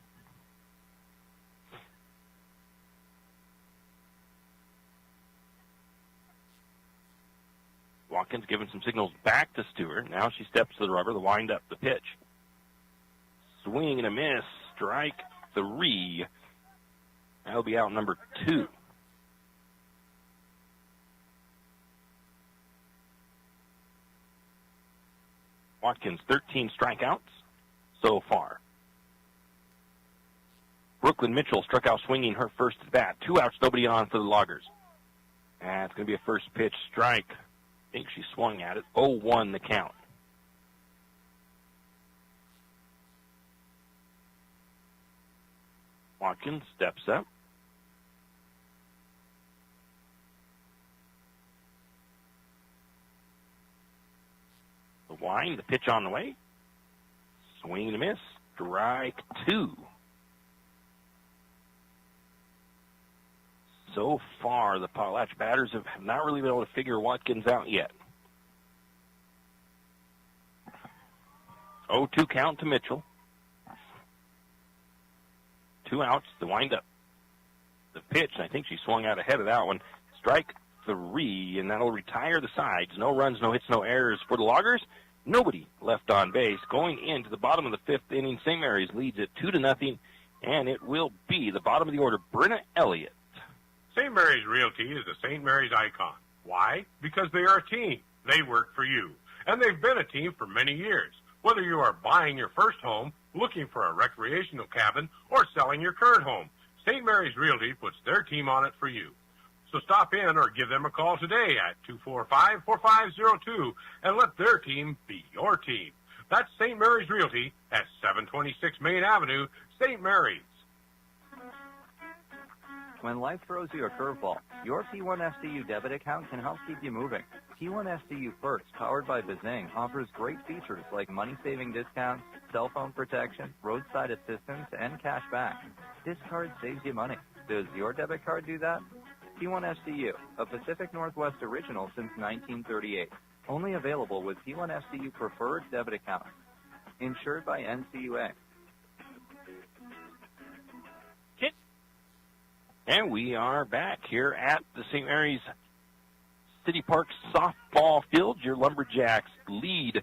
Watkins giving some signals back to Stewart. Now she steps to the rubber, the wind up, the pitch. Swing and a miss, strike 3. That'll be out number 2. Watkins, 13 strikeouts so far. Brooklyn Mitchell struck out swinging her first at bat. 2 outs, nobody on for the Loggers. And it's going to be a first pitch strike. I think she swung at it. 0-1 the count. Watkins steps up. The wind, the pitch on the way. Swing and a miss. Strike 2. So far, the Potlatch batters have not really been able to figure Watkins out yet. 0-2 count to Mitchell. 2 outs, the windup. The pitch, I think she swung out ahead of that one. Strike 3, and that'll retire the sides. No runs, no hits, no errors for the Loggers. Nobody left on base. Going into the bottom of the 5th inning, St. Mary's leads it 2-0, and it will be the bottom of the order, Brenna Elliott. St. Mary's Realty is a St. Mary's icon. Why? Because they are a team. They work for you. And they've been a team for many years. Whether you are buying your first home, looking for a recreational cabin, or selling your current home, St. Mary's Realty puts their team on it for you. So stop in or give them a call today at 245-4502 and let their team be your team. That's St. Mary's Realty at 726 Main Avenue, St. Mary's. When life throws you a curveball, your P1FCU debit account can help keep you moving. P1FCU Perks, powered by Bazing, offers great features like money-saving discounts, cell phone protection, roadside assistance, and cash back. This card saves you money. Does your debit card do that? P1FCU, a Pacific Northwest original since 1938. Only available with P1FCU Preferred debit account. Insured by NCUA. And we are back here at the St. Mary's City Park softball field. Your Lumberjacks lead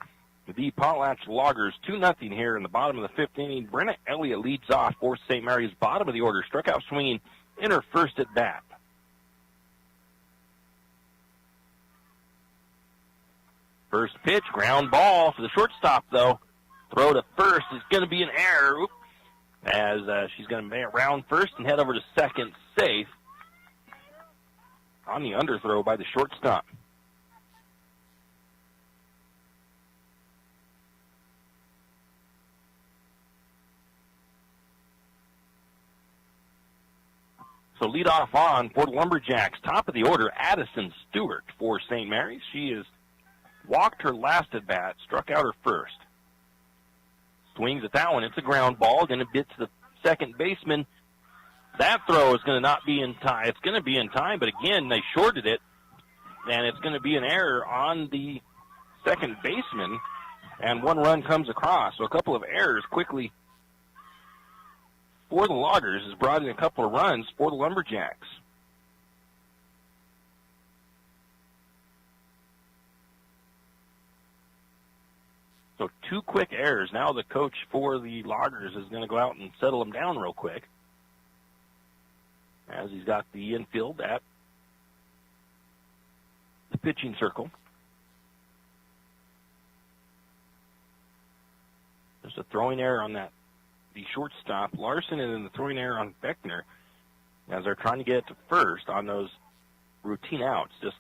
the Potlatch Loggers 2-0 here in the bottom of the 5th inning. Brenna Elliott leads off for St. Mary's, bottom of the order. Struck out swinging in her first at bat. First pitch, ground ball for the shortstop, though. Throw to first is going to be an error. Oop. As she's going to round first and head over to second safe on the underthrow by the shortstop. So lead off on for the Lumberjacks. Top of the order, Addison Stewart for St. Mary's. She has walked her last at bat, struck out her first. Swings at that one. It's a ground ball. Going to get to the second baseman. That throw is going to not be in time. It's going to be in time, but again, they shorted it, and it's going to be an error on the second baseman, and one run comes across. So a couple of errors quickly for the Loggers has brought in a couple of runs for the Lumberjacks. So two quick errors. Now the coach for the Loggers is going to go out and settle them down real quick, as he's got the infield at the pitching circle. There's a throwing error on the shortstop, Larson, and then the throwing error on Beckner, as they're trying to get to first on those routine outs. Just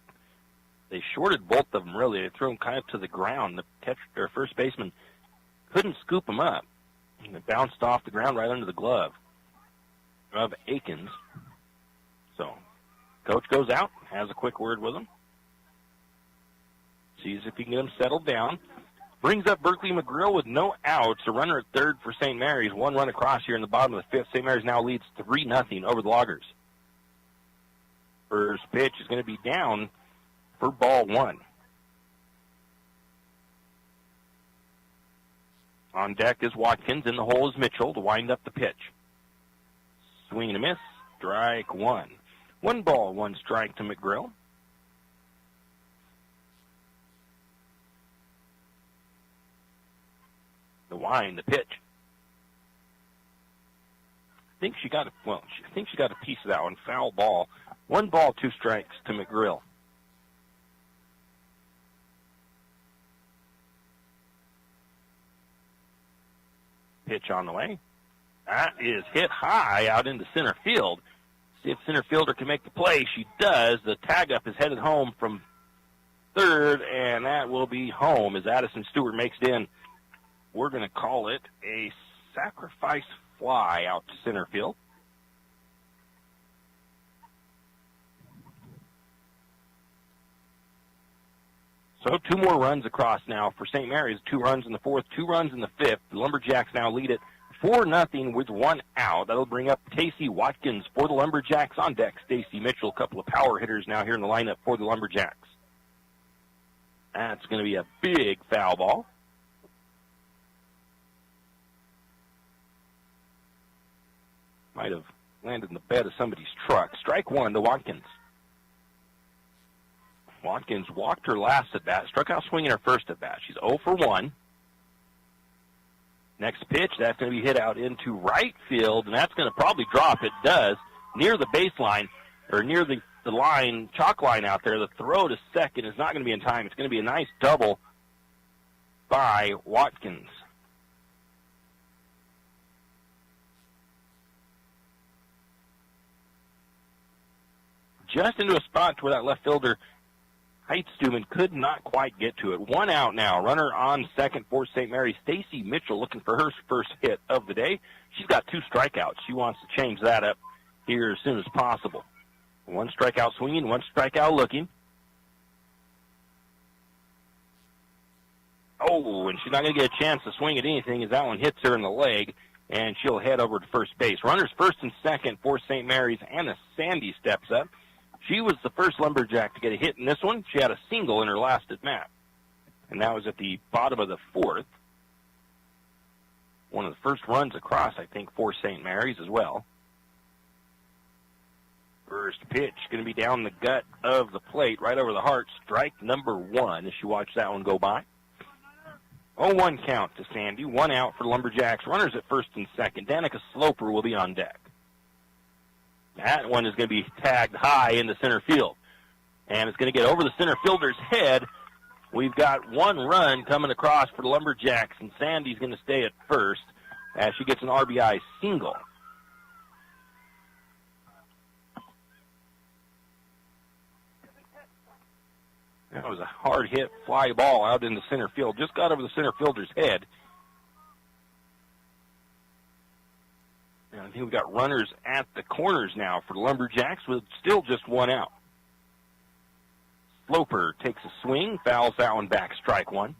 they shorted both of them, really. They threw them kind of to the ground. The catcher, their first baseman, couldn't scoop them up. And it bounced off the ground right under the glove of Akins. So, coach goes out, has a quick word with him, sees if he can get them settled down, brings up Berkeley McGrill with no outs, a runner at third for St. Mary's, one run across here in the bottom of the fifth. St. Mary's now leads 3-0 over the Loggers. First pitch is going to be down for ball one. On deck is Watkins, in the hole is Mitchell to wind up the pitch. Swing and a miss, strike one. 1 ball, 1 strike to McGrill. The wind, the pitch. I think she got a piece of that one. Foul ball. 1 ball, 2 strikes to McGrill. Pitch on the way. That is hit high out into center field. See if center fielder can make the play. She does. The tag-up is headed home from third, and that will be home as Addison Stewart makes it in. We're going to call it a sacrifice fly out to center field. So 2 more runs across now for St. Mary's. 2 runs in the fourth, 2 runs in the fifth. The Lumberjacks now lead it 4-0 with 1 out. That'll bring up Casey Watkins for the Lumberjacks. On deck, Stacy Mitchell, a couple of power hitters now here in the lineup for the Lumberjacks. That's going to be a big foul ball. Might have landed in the bed of somebody's truck. Strike 1 to Watkins. Watkins walked her last at bat, struck out swinging her first at bat. She's 0 for 1. Next pitch, that's going to be hit out into right field, and that's going to probably drop. It does, near the baseline, or near the line, chalk line out there. The throw to second is not going to be in time. It's going to be a nice double by Watkins. Just into a spot to where that left fielder, Heitstuman, could not quite get to it. 1 out now. Runner on second for St. Mary's. Stacy Mitchell looking for her first hit of the day. She's got 2 strikeouts. She wants to change that up here as soon as possible. 1 strikeout swinging, 1 strikeout looking. Oh, and she's not going to get a chance to swing at anything as that one hits her in the leg, and she'll head over to first base. Runners first and second for St. Mary's. Anna Sandy steps up. She was the first Lumberjack to get a hit in this one. She had a single in her last at bat, and that was at the bottom of the fourth. One of the first runs across, I think, for St. Mary's as well. First pitch going to be down the gut of the plate, right over the heart. Strike number 1 as you watch that one go by. 0-1 count to Sandy. 1 out for the Lumberjacks. Runners at first and second. Danica Sloper will be on deck. That one is going to be tagged high into center field. And it's going to get over the center fielder's head. We've got 1 run coming across for the Lumberjacks, and Sandy's going to stay at first as she gets an RBI single. That was a hard hit fly ball out into center field. Just got over the center fielder's head. And I think we've got runners at the corners now for the Lumberjacks with still just 1 out. Sloper takes a swing, fouls that one back, strike 1.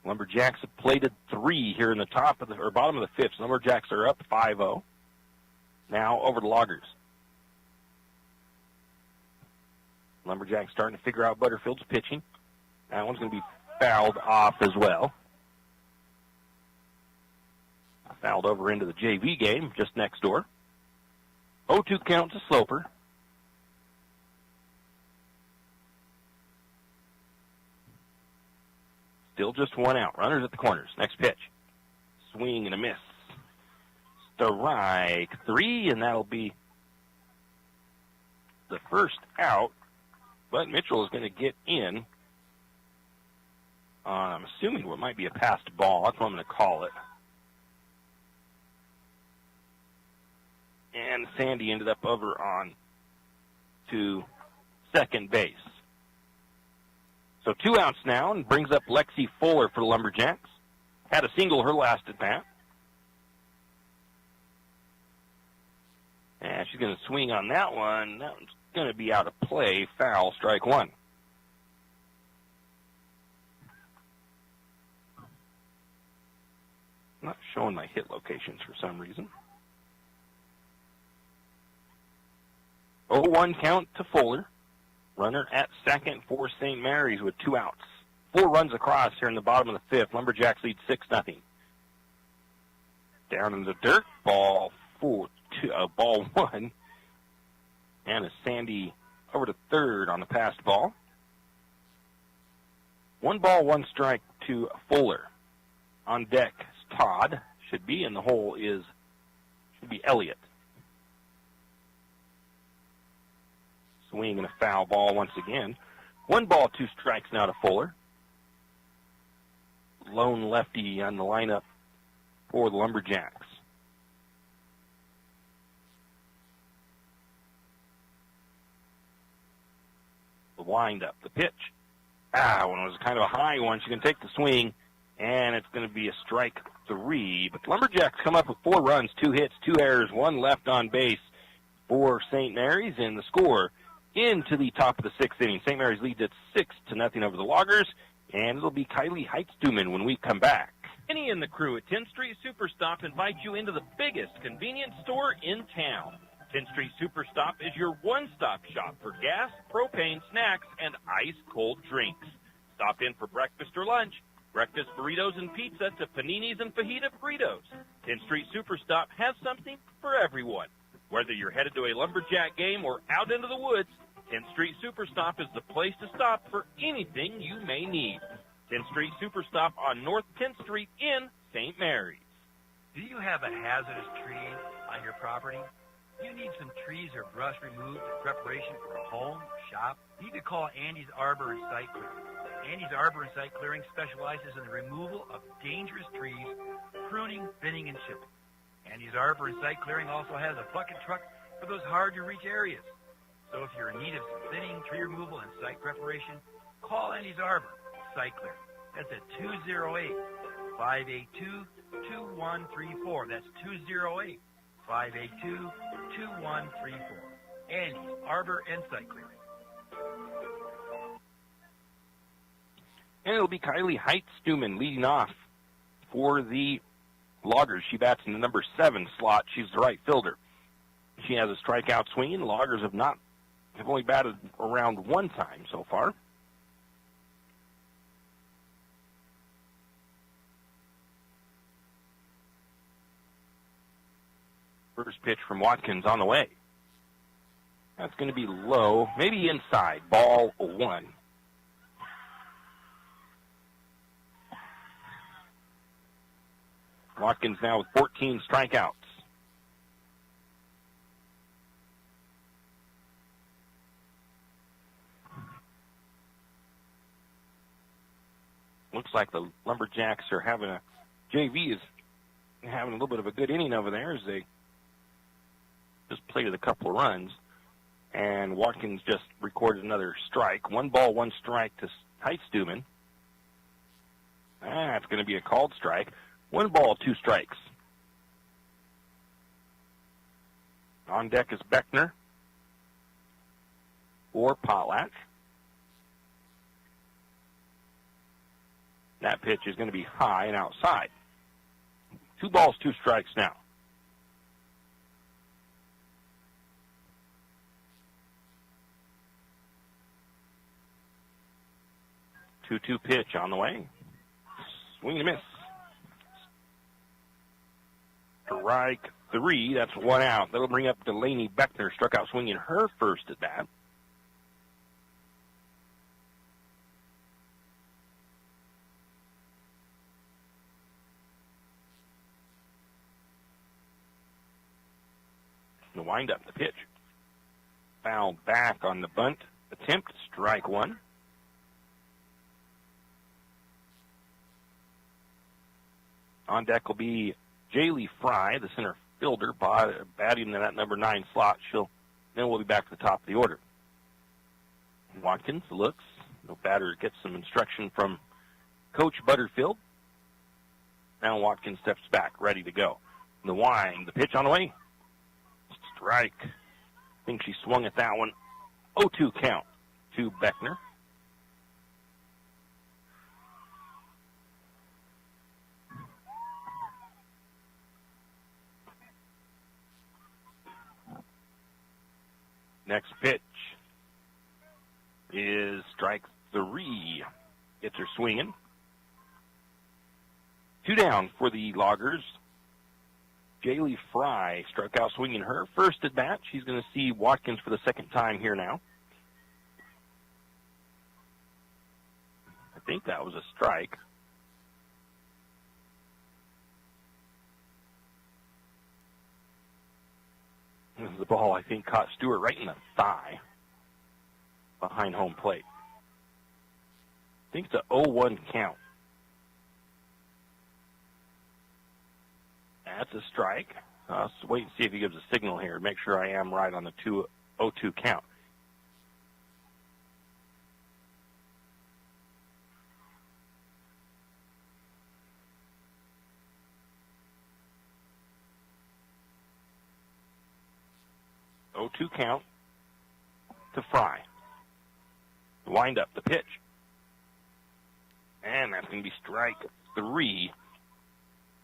Lumberjacks have plated 3 here in the top of the, or bottom of the 5th. Lumberjacks are up 5-0. Now over to Loggers. Lumberjacks starting to figure out Butterfield's pitching. That one's going to be fouled off as well. Fouled over into the JV game just next door. 0-2 count to Sloper. Still just 1 out. Runners at the corners. Next pitch. Swing and a miss. Strike 3, and that'll be the first out. But Mitchell is going to get in. I'm assuming what might be a passed ball. That's what I'm going to call it. And Sandy ended up over on to second base. So 2 outs now, and brings up Lexi Fuller for the Lumberjacks. Had a single her last at bat. And she's going to swing on that one. That one's going to be out of play. Foul, strike 1. Not showing my hit locations for some reason. 0-1 count to Fuller. Runner at second for St. Mary's with 2 outs. 4 runs across here in the bottom of the 5th. Lumberjacks lead 6-0. Down in the dirt. Ball 1. And a Sandy over to third on the passed ball. 1 ball, 1 strike to Fuller. On deck is Todd. Should be in the hole should be Elliott. Swing and a foul ball once again. 1 ball, 2 strikes now to Fuller. Lone lefty on the lineup for the Lumberjacks. The wind-up, the pitch. One was kind of a high one. She can take the swing, and it's going to be a strike 3. But the Lumberjacks come up with 4 runs, 2 hits, 2 errors, 1 left on base for St. Mary's, and the score into the top of the 6th inning. St. Mary's leads at 6-0 over the Loggers, and it'll be Kylie Heitstuman when we come back. Kenny and the crew at 10th Street Superstop invite you into the biggest convenience store in town. 10th Street Superstop is your one-stop shop for gas, propane, snacks, and ice-cold drinks. Stop in for breakfast or lunch. Breakfast burritos and pizza to paninis and fajita burritos. 10th Street Superstop has something for everyone. Whether you're headed to a Lumberjack game or out into the woods, 10th Street Superstop is the place to stop for anything you may need. 10th Street Superstop on North 10th Street in St. Mary's. Do you have a hazardous tree on your property? You need some trees or brush removed in preparation for a home, shop? You need to call Andy's Arbor and Site Clearing. Andy's Arbor and Site Clearing specializes in the removal of dangerous trees, pruning, thinning, and chipping. Andy's Arbor and Site Clearing also has a bucket truck for those hard-to-reach areas. So if you're in need of some thinning, tree removal, and site preparation, call Andy's Arbor Site Clearing. That's at 208-582-2134. That's 208-582-2134. Andy's Arbor and Site Clearing. And it'll be Kylie Heitstuman leading off for the Loggers. She bats in the number 7 slot. She's the right fielder. She has a strikeout swing. The Loggers have only batted around 1 time so far. First pitch from Watkins on the way. That's going to be low, maybe inside. Ball 1. Watkins now with 14 strikeouts. Looks like the Lumberjacks are JV is having a little bit of a good inning over there as they just plated a couple of runs. And Watkins just recorded another strike. 1 ball, 1 strike to Heitstuman. It's going to be a called strike. 1 ball, 2 strikes. On deck is Beckner or Potlatch. That pitch is going to be high and outside. 2 balls, 2 strikes now. Two pitch on the way. Swing and a miss. Strike 3. That's 1 out. That'll bring up Delaney Beckner. Struck out swinging her first at bat. The wind-up, the pitch. Foul back on the bunt attempt. Strike 1. On deck will be Jaylee Fry, the center fielder, batting in that number 9 slot. Then we'll be back to the top of the order. Watkins looks. No batter gets some instruction from Coach Butterfield. Now Watkins steps back, ready to go. The wind, the pitch on the way. Strike. I think she swung at that one. 0-2 count to Beckner. Next pitch is strike 3. Gets her swinging. 2 down for the Loggers. Jaylee Fry struck out swinging her first at bat. She's going to see Watkins for the second time here now. I think that was a strike. This is the ball, I think, caught Stewart right in the thigh behind home plate. I think it's a 0-1 count. That's a strike. Let's wait and see if he gives a signal here. Make sure I am right on the 0-2 count. Two count to Fry. Wind up the pitch. And that's going to be strike 3.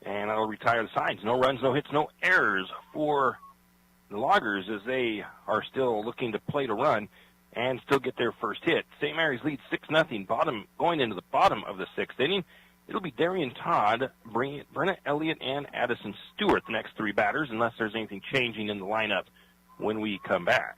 And that'll retire the sides. No runs, no hits, no errors for the Loggers as they are still looking to play to run and still get their first hit. St. Mary's leads 6-0 going into the bottom of the 6th inning. It'll be Darian Todd, Brenna Elliott, and Addison Stewart, the next 3 batters, unless there's anything changing in the lineup when we come back.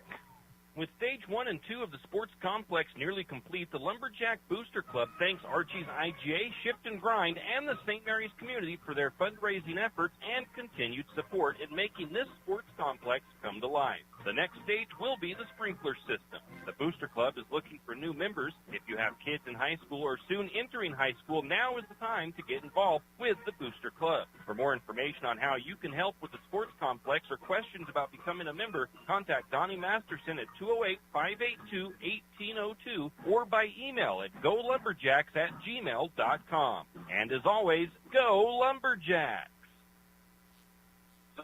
With Stage 1 and 2 of the sports complex nearly complete, the Lumberjack Booster Club thanks Archie's IGA, Shift and Grind, and the St. Mary's community for their fundraising efforts and continued support in making this sports complex come to life. The next stage will be the sprinkler system. The Booster Club is looking for new members. If you have kids in high school or soon entering high school, now is the time to get involved with the Booster Club. For more information on how you can help with the sports complex or questions about becoming a member, contact Donnie Masterson at 208-582-1802 or by email at golumberjacks@gmail.com. And as always, go Lumberjacks!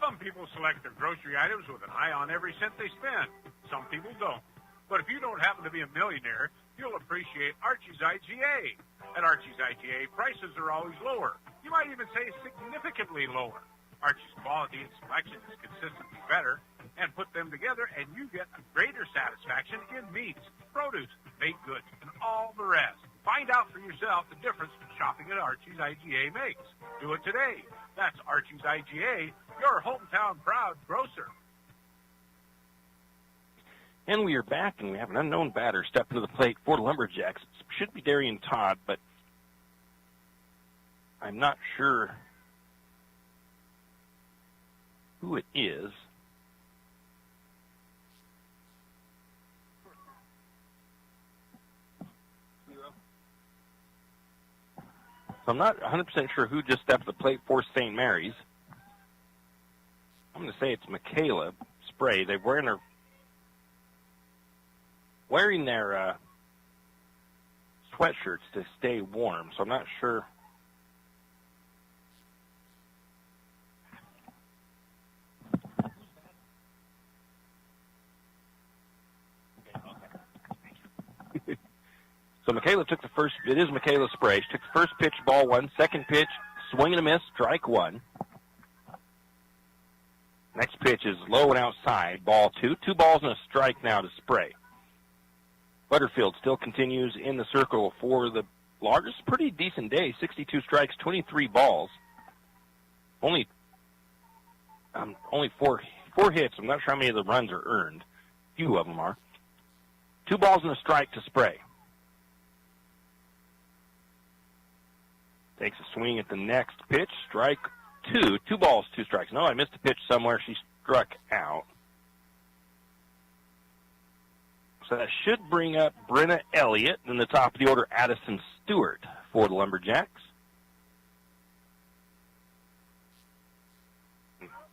Some people select their grocery items with an eye on every cent they spend. Some people don't. But if you don't happen to be a millionaire, you'll appreciate Archie's IGA. At Archie's IGA, prices are always lower. You might even say significantly lower. Archie's quality and selection is consistently better, and put them together and you get a greater satisfaction in meats, produce, baked goods, and all the rest. Find out for yourself the difference shopping at Archie's IGA makes. Do it today. That's Archie's IGA, your hometown proud grocer. And we are back, and we have an unknown batter step into the plate for the Lumberjacks. It should be Darian Todd, but I'm not sure who it is. So I'm not 100% sure who just stepped to the plate for St. Mary's. I'm going to say it's Michaela Spray. They're wearing their sweatshirts to stay warm, so I'm not sure. So Michaela took the first, it is Michaela Spray. She took the first pitch, ball one. Second pitch, swing and a miss, strike one. Next pitch is low and outside, ball two. 2 balls and a strike now to Spray. Butterfield still continues in the circle for the Loggers. Pretty decent day, 62 strikes, 23 balls. Only 4 hits. I'm not sure how many of the runs are earned. A few of them are. 2 balls and a strike to Spray. Takes a swing at the next pitch. Strike 2. 2 balls, 2 strikes. No, I missed a pitch somewhere. She struck out. So that should bring up Brenna Elliott. In the top of the order, Addison Stewart for the Lumberjacks.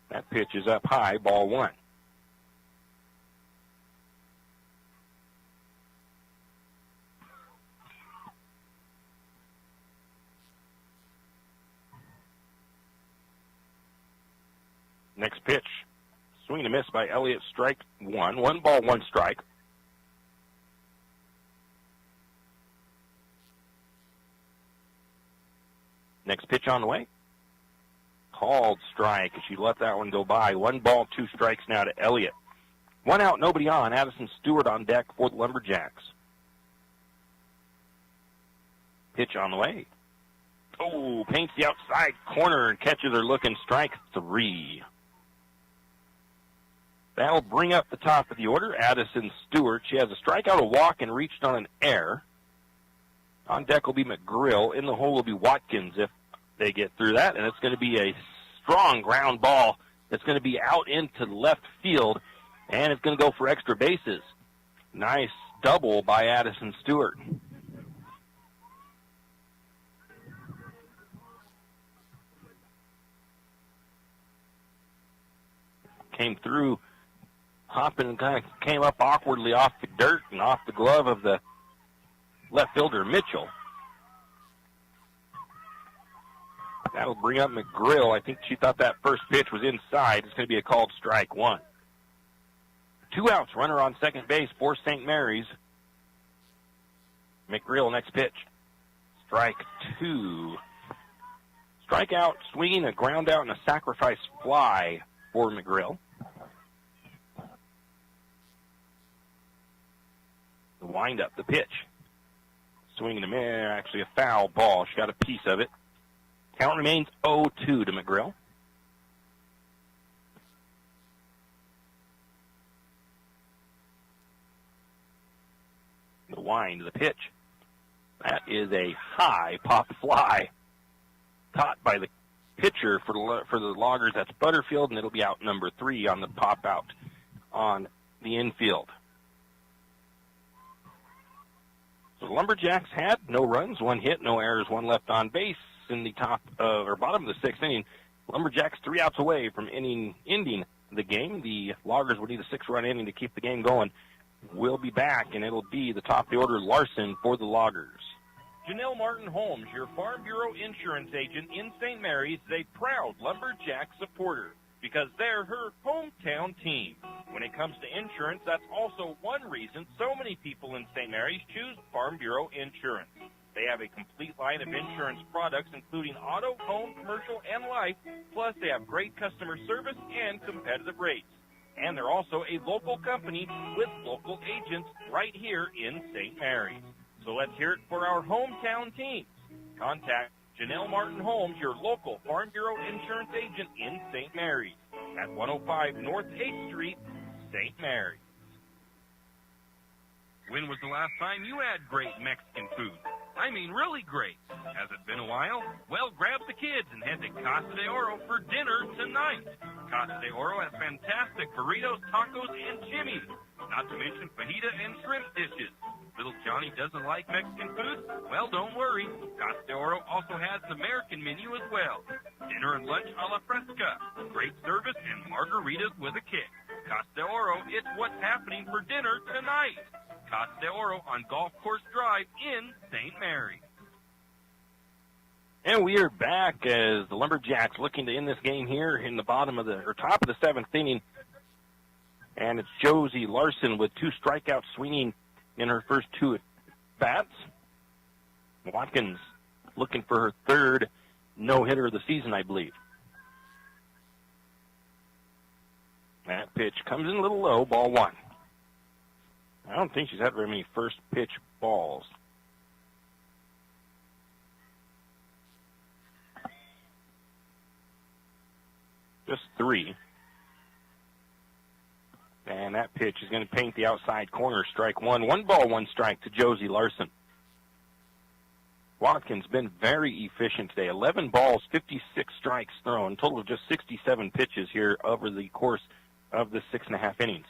That pitch is up high, ball one. Next pitch, swing and a miss by Elliott, strike one. 1 ball, 1 strike. Next pitch on the way. Called strike. She let that one go by. 1 ball, 2 strikes now to Elliott. 1 out, nobody on. Addison Stewart on deck for the Lumberjacks. Pitch on the way. Oh, paints the outside corner and catches her looking, strike 3. That'll bring up the top of the order, Addison Stewart. She has a strikeout, a walk, and reached on an error. On deck will be McGrill. In the hole will be Watkins if they get through that, and it's going to be a strong ground ball that's going to be out into left field, and it's going to go for extra bases. Nice double by Addison Stewart. Came through, hopping, and kind of came up awkwardly off the dirt and off the glove of the left fielder, Mitchell. That'll bring up McGrill. I think she thought that first pitch was inside. It's going to be a called strike 1. 2 outs, runner on second base for St. Mary's. McGrill, next pitch. Strike 2. Strikeout, swinging, a ground out, and a sacrifice fly for McGrill. The wind-up, the pitch. Swing and a miss, actually a foul ball. She got a piece of it. Count remains 0-2 to McGrill. The wind, the pitch. That is a high pop fly. Caught by the pitcher for the Loggers. That's Butterfield, and it'll be out number 3 on the pop out on the infield. So the Lumberjacks had no runs, 1 hit, no errors, 1 left on base in the bottom of the 6th inning. Lumberjacks 3 outs away from ending the game. The Loggers would need a 6-run inning to keep the game going. We'll be back, and it'll be the top of the order, Larson for the Loggers. Janelle Martin Holmes, your Farm Bureau insurance agent in St. Mary's, is a proud Lumberjack supporter because they're her hometown team. When it comes to insurance, that's also one reason so many people in St. Mary's choose Farm Bureau Insurance. They have a complete line of insurance products, including auto, home, commercial, and life, plus they have great customer service and competitive rates. And they're also a local company with local agents right here in St. Mary's. So let's hear it for our hometown teams. Contact Janelle Martin Holmes, your local Farm Bureau insurance agent in St. Mary's at 105 North 8th Street, St. Mary's. When was the last time you had great Mexican food? I mean, really great. Has it been a while? Well, grab the kids and head to Casa de Oro for dinner tonight. Casa de Oro has fantastic burritos, tacos, and chimneys, not to mention fajita and shrimp dishes. Little Johnny doesn't like Mexican food? Well, don't worry. Casa de Oro also has an American menu as well. Dinner and lunch a la fresca. Great service and margaritas with a kick. Casa de Oro, it's what's happening for dinner tonight. Casa de Oro on Golf Course Drive in St. Mary's. And we are back as the Lumberjacks looking to end this game here in the top of the 7th inning. And it's Josie Larson with 2 strikeouts swinging in her first 2 at-bats. Watkins looking for her third no-hitter of the season, I believe. That pitch comes in a little low, ball one. I don't think she's had very many first pitch balls. Just 3. And that pitch is going to paint the outside corner, strike one. 1 ball, 1 strike to Josie Larson. Watkins been very efficient today. 11 balls, 56 strikes thrown, total of just 67 pitches here over the course of the 6.5 innings.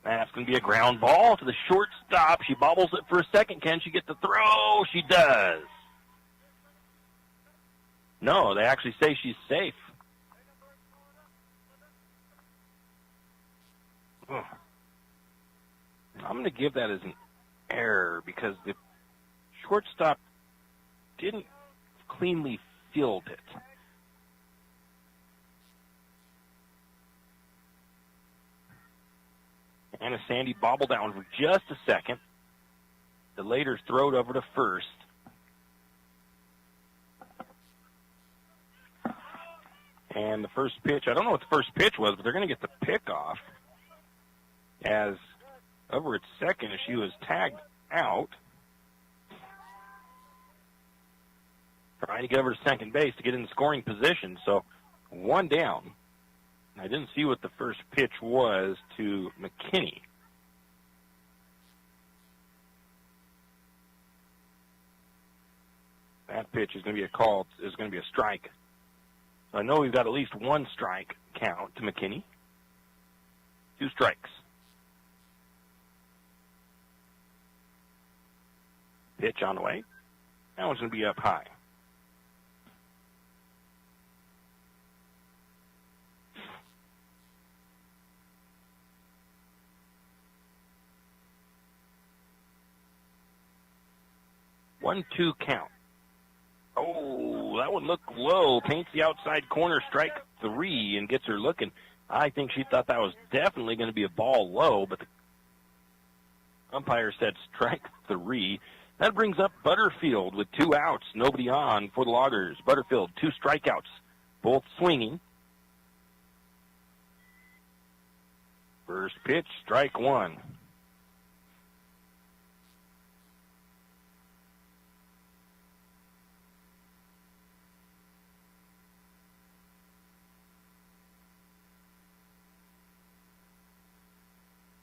That's going to be a ground ball to the shortstop. She bobbles it for a second. Can she get the throw? She does. No, they actually say she's safe. Oh. I'm going to give that as an error because the shortstop didn't cleanly field it. Anna Sandy bobbled down for just a second. The later throw it over to first. And the first pitch, I don't know what the first pitch was, but they're going to get the pick off. As over at second, she was tagged out. Trying to get over to second base to get in scoring position. So 1 down. I didn't see what the first pitch was to McKinney. That pitch is going to be a call. Is going to be a strike. So I know we've got at least 1 strike count to McKinney. 2 strikes. Pitch on the way. That one's going to be up high. One, 2 count. Oh, that one looked low. Paints the outside corner, strike 3, and gets her looking. I think she thought that was definitely going to be a ball low, but the umpire said strike 3. That brings up Butterfield with 2 outs, nobody on for the Loggers. Butterfield, 2 strikeouts, both swinging. First pitch, strike 1.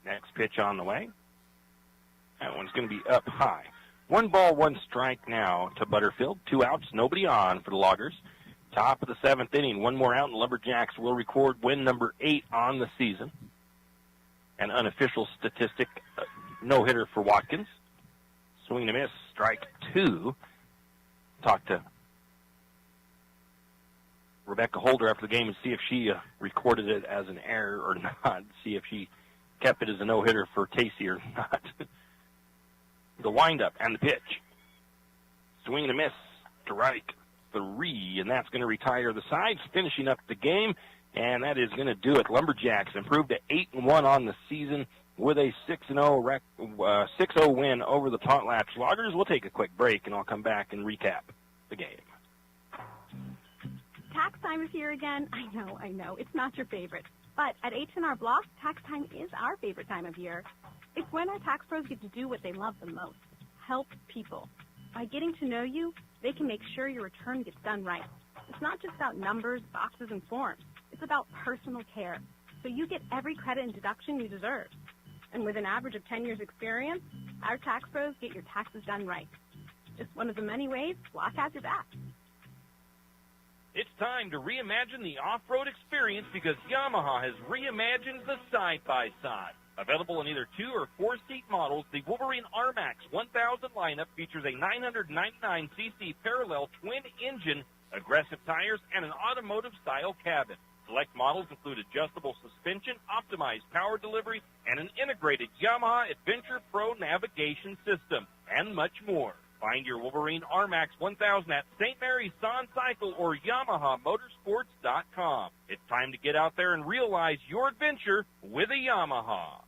Next pitch on the way. That one's going to be up high. 1 ball, 1 strike now to Butterfield. 2 outs, nobody on for the Loggers. Top of the 7th inning. 1 more out, and the Lumberjacks will record win number 8 on the season. An unofficial statistic, no-hitter for Watkins. Swing and a miss, strike 2. Talk to Rebecca Holder after the game and see if she recorded it as an error or not. See if she kept it as a no-hitter for Casey or not. The windup and the pitch. Swing and a miss, strike 3, and that's going to retire the sides, finishing up the game, and that is going to do it. Lumberjacks improved to 8-1 on the season with a 6-0 win over the Potlatch Loggers. We'll take a quick break, and I'll come back and recap the game. Tax time is here again. I know. It's not your favorite. But at H&R Block, tax time is our favorite time of year. It's when our tax pros get to do what they love the most, help people. By getting to know you, they can make sure your return gets done right. It's not just about numbers, boxes, and forms. It's about personal care, so you get every credit and deduction you deserve. And with an average of 10 years experience, our tax pros get your taxes done right. Just one of the many ways Block has your back. It's time to reimagine the off-road experience because Yamaha has reimagined the side-by-side. Available in either 2 or 4-seat models, the Wolverine RMAX 1000 lineup features a 999cc parallel twin-engine, aggressive tires, and an automotive-style cabin. Select models include adjustable suspension, optimized power delivery, and an integrated Yamaha Adventure Pro navigation system, and much more. Find your Wolverine RMAX 1000 at St. Mary's Son Cycle or YamahaMotorsports.com. It's time to get out there and realize your adventure with a Yamaha.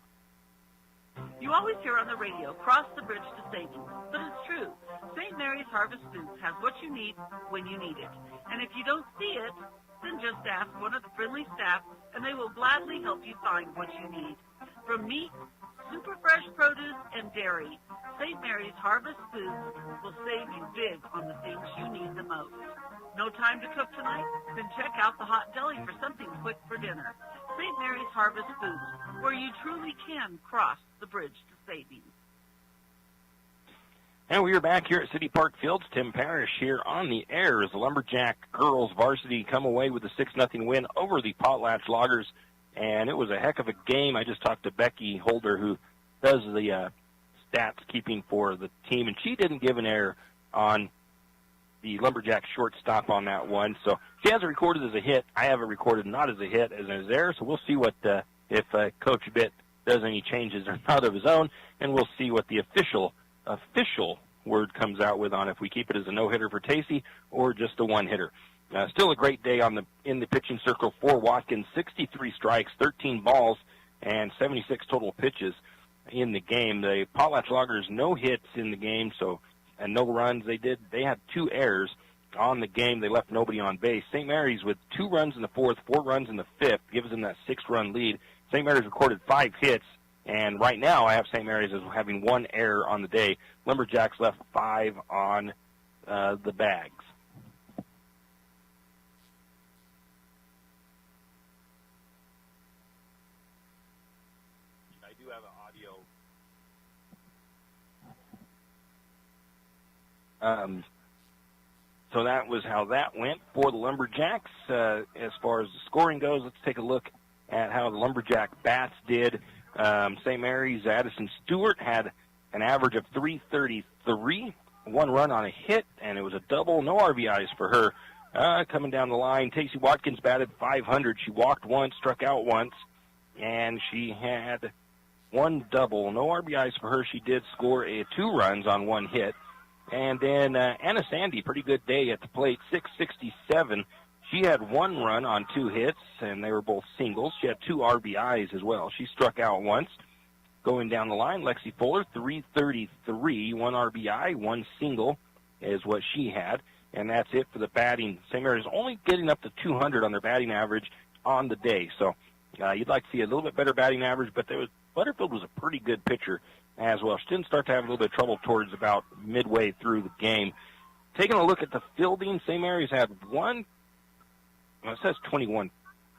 You always hear on the radio, cross the bridge to savings. But it's true. St. Mary's Harvest Foods has what you need when you need it. And if you don't see it, then just ask one of the friendly staff, and they will gladly help you find what you need. From meat, super fresh produce, and dairy, St. Mary's Harvest Foods will save you big on the things you need the most. No time to cook tonight? Then check out the hot deli for something quick for dinner. St. Mary's Harvest Foods, where you truly can cross the bridge to savings. And we are back here at City Park Fields. Tim Parrish here on the air as the Lumberjack girls varsity come away with a 6-0 win over the Potlatch Loggers. And it was a heck of a game. I just talked to Becky Holder, who does the stats keeping for the team, and she didn't give an error on the Lumberjack shortstop on that one. So she has it recorded as a hit. I have it recorded not as a hit, as an error. So we'll see what if Coach Bitt does any changes or not of his own, and we'll see what the official word comes out with on if we keep it as a no-hitter for Tacey or just a one-hitter. Still a great day in the pitching circle for Watkins. 63 strikes, 13 balls, and 76 total pitches in the game. The Potlatch Loggers no hits in the game, and no runs. They had 2 errors on the game. They left nobody on base. St. Mary's with 2 runs in the 4th, 4 runs in the 5th, gives them that 6-run lead. St. Mary's recorded 5 hits, and right now I have St. Mary's as having 1 error on the day. Lumberjacks left 5 on the bags. I do have an audio. So that was how that went for the Lumberjacks. As far as the scoring goes, let's take a look at how the Lumberjack bats did. St. Mary's Addison Stewart had an average of .333, 1 run on a hit, and it was a double. No RBIs for her. Coming down the line, Tacey Watkins batted .500. She walked once, struck out once, and she had 1 double. No RBIs for her. She did score 2 runs on 1 hit. And then Anna Sandy, pretty good day at the plate, .667. She had 1 run on 2 hits, and they were both singles. She had 2 RBIs as well. She struck out once. Going down the line, Lexi Fuller, .333, 1 RBI, 1 single is what she had, and that's it for the batting. St. Mary's only getting up to .200 on their batting average on the day, so you'd like to see a little bit better batting average, but Butterfield was a pretty good pitcher as well. She didn't start to have a little bit of trouble towards about midway through the game. Taking a look at the fielding, St. Mary's had it says 21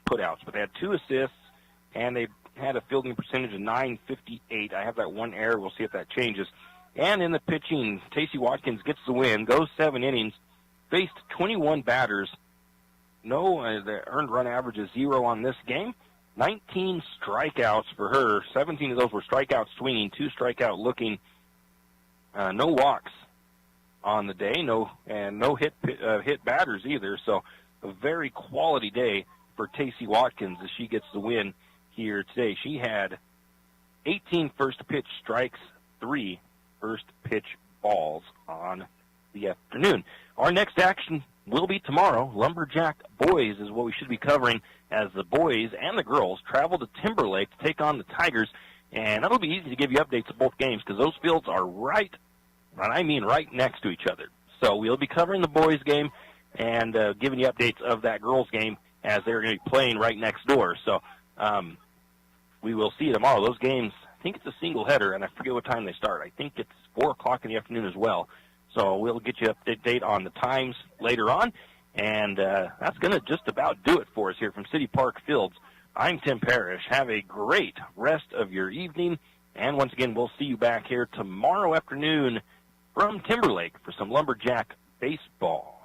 putouts, but they had 2 assists, and they had a fielding percentage of .958. I have that 1 error. We'll see if that changes. And in the pitching, Tacey Watkins gets the win, goes 7 innings, faced 21 batters. The earned run average is 0 on this game. 19 strikeouts for her. 17 of those were strikeout swinging, 2 strikeout looking. No walks on the day. No hit batters either. So a very quality day for Tacey Watkins as she gets the win here today. She had 18 first pitch strikes, 3 first pitch balls on the afternoon. Our next action will be tomorrow. Lumberjack boys is what we should be covering as the boys and the girls travel to Timberlake to take on the Tigers. And that'll be easy to give you updates of both games because those fields are right next to each other. So we'll be covering the boys game and giving you updates of that girls game as they're going to be playing right next door. So we will see you tomorrow. Those games, I think it's a single header, and I forget what time they start. I think it's 4 o'clock in the afternoon as well. So we'll get you up to date on the times later on. And that's going to just about do it for us here from City Park Fields. I'm Tim Parrish. Have a great rest of your evening. And once again, we'll see you back here tomorrow afternoon from Timberlake for some Lumberjack baseball.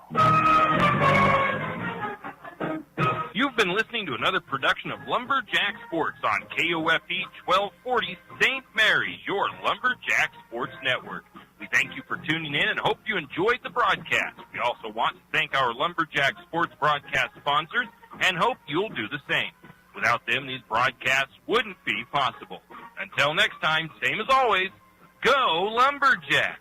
You've been listening to another production of Lumberjack Sports on KOFE 1240 St. Mary's, your Lumberjack Sports Network. We thank you for tuning in and hope you enjoyed the broadcast. We also want to thank our Lumberjack Sports broadcast sponsors and hope you'll do the same. Without them, these broadcasts wouldn't be possible. Until next time, same as always, go Lumberjack!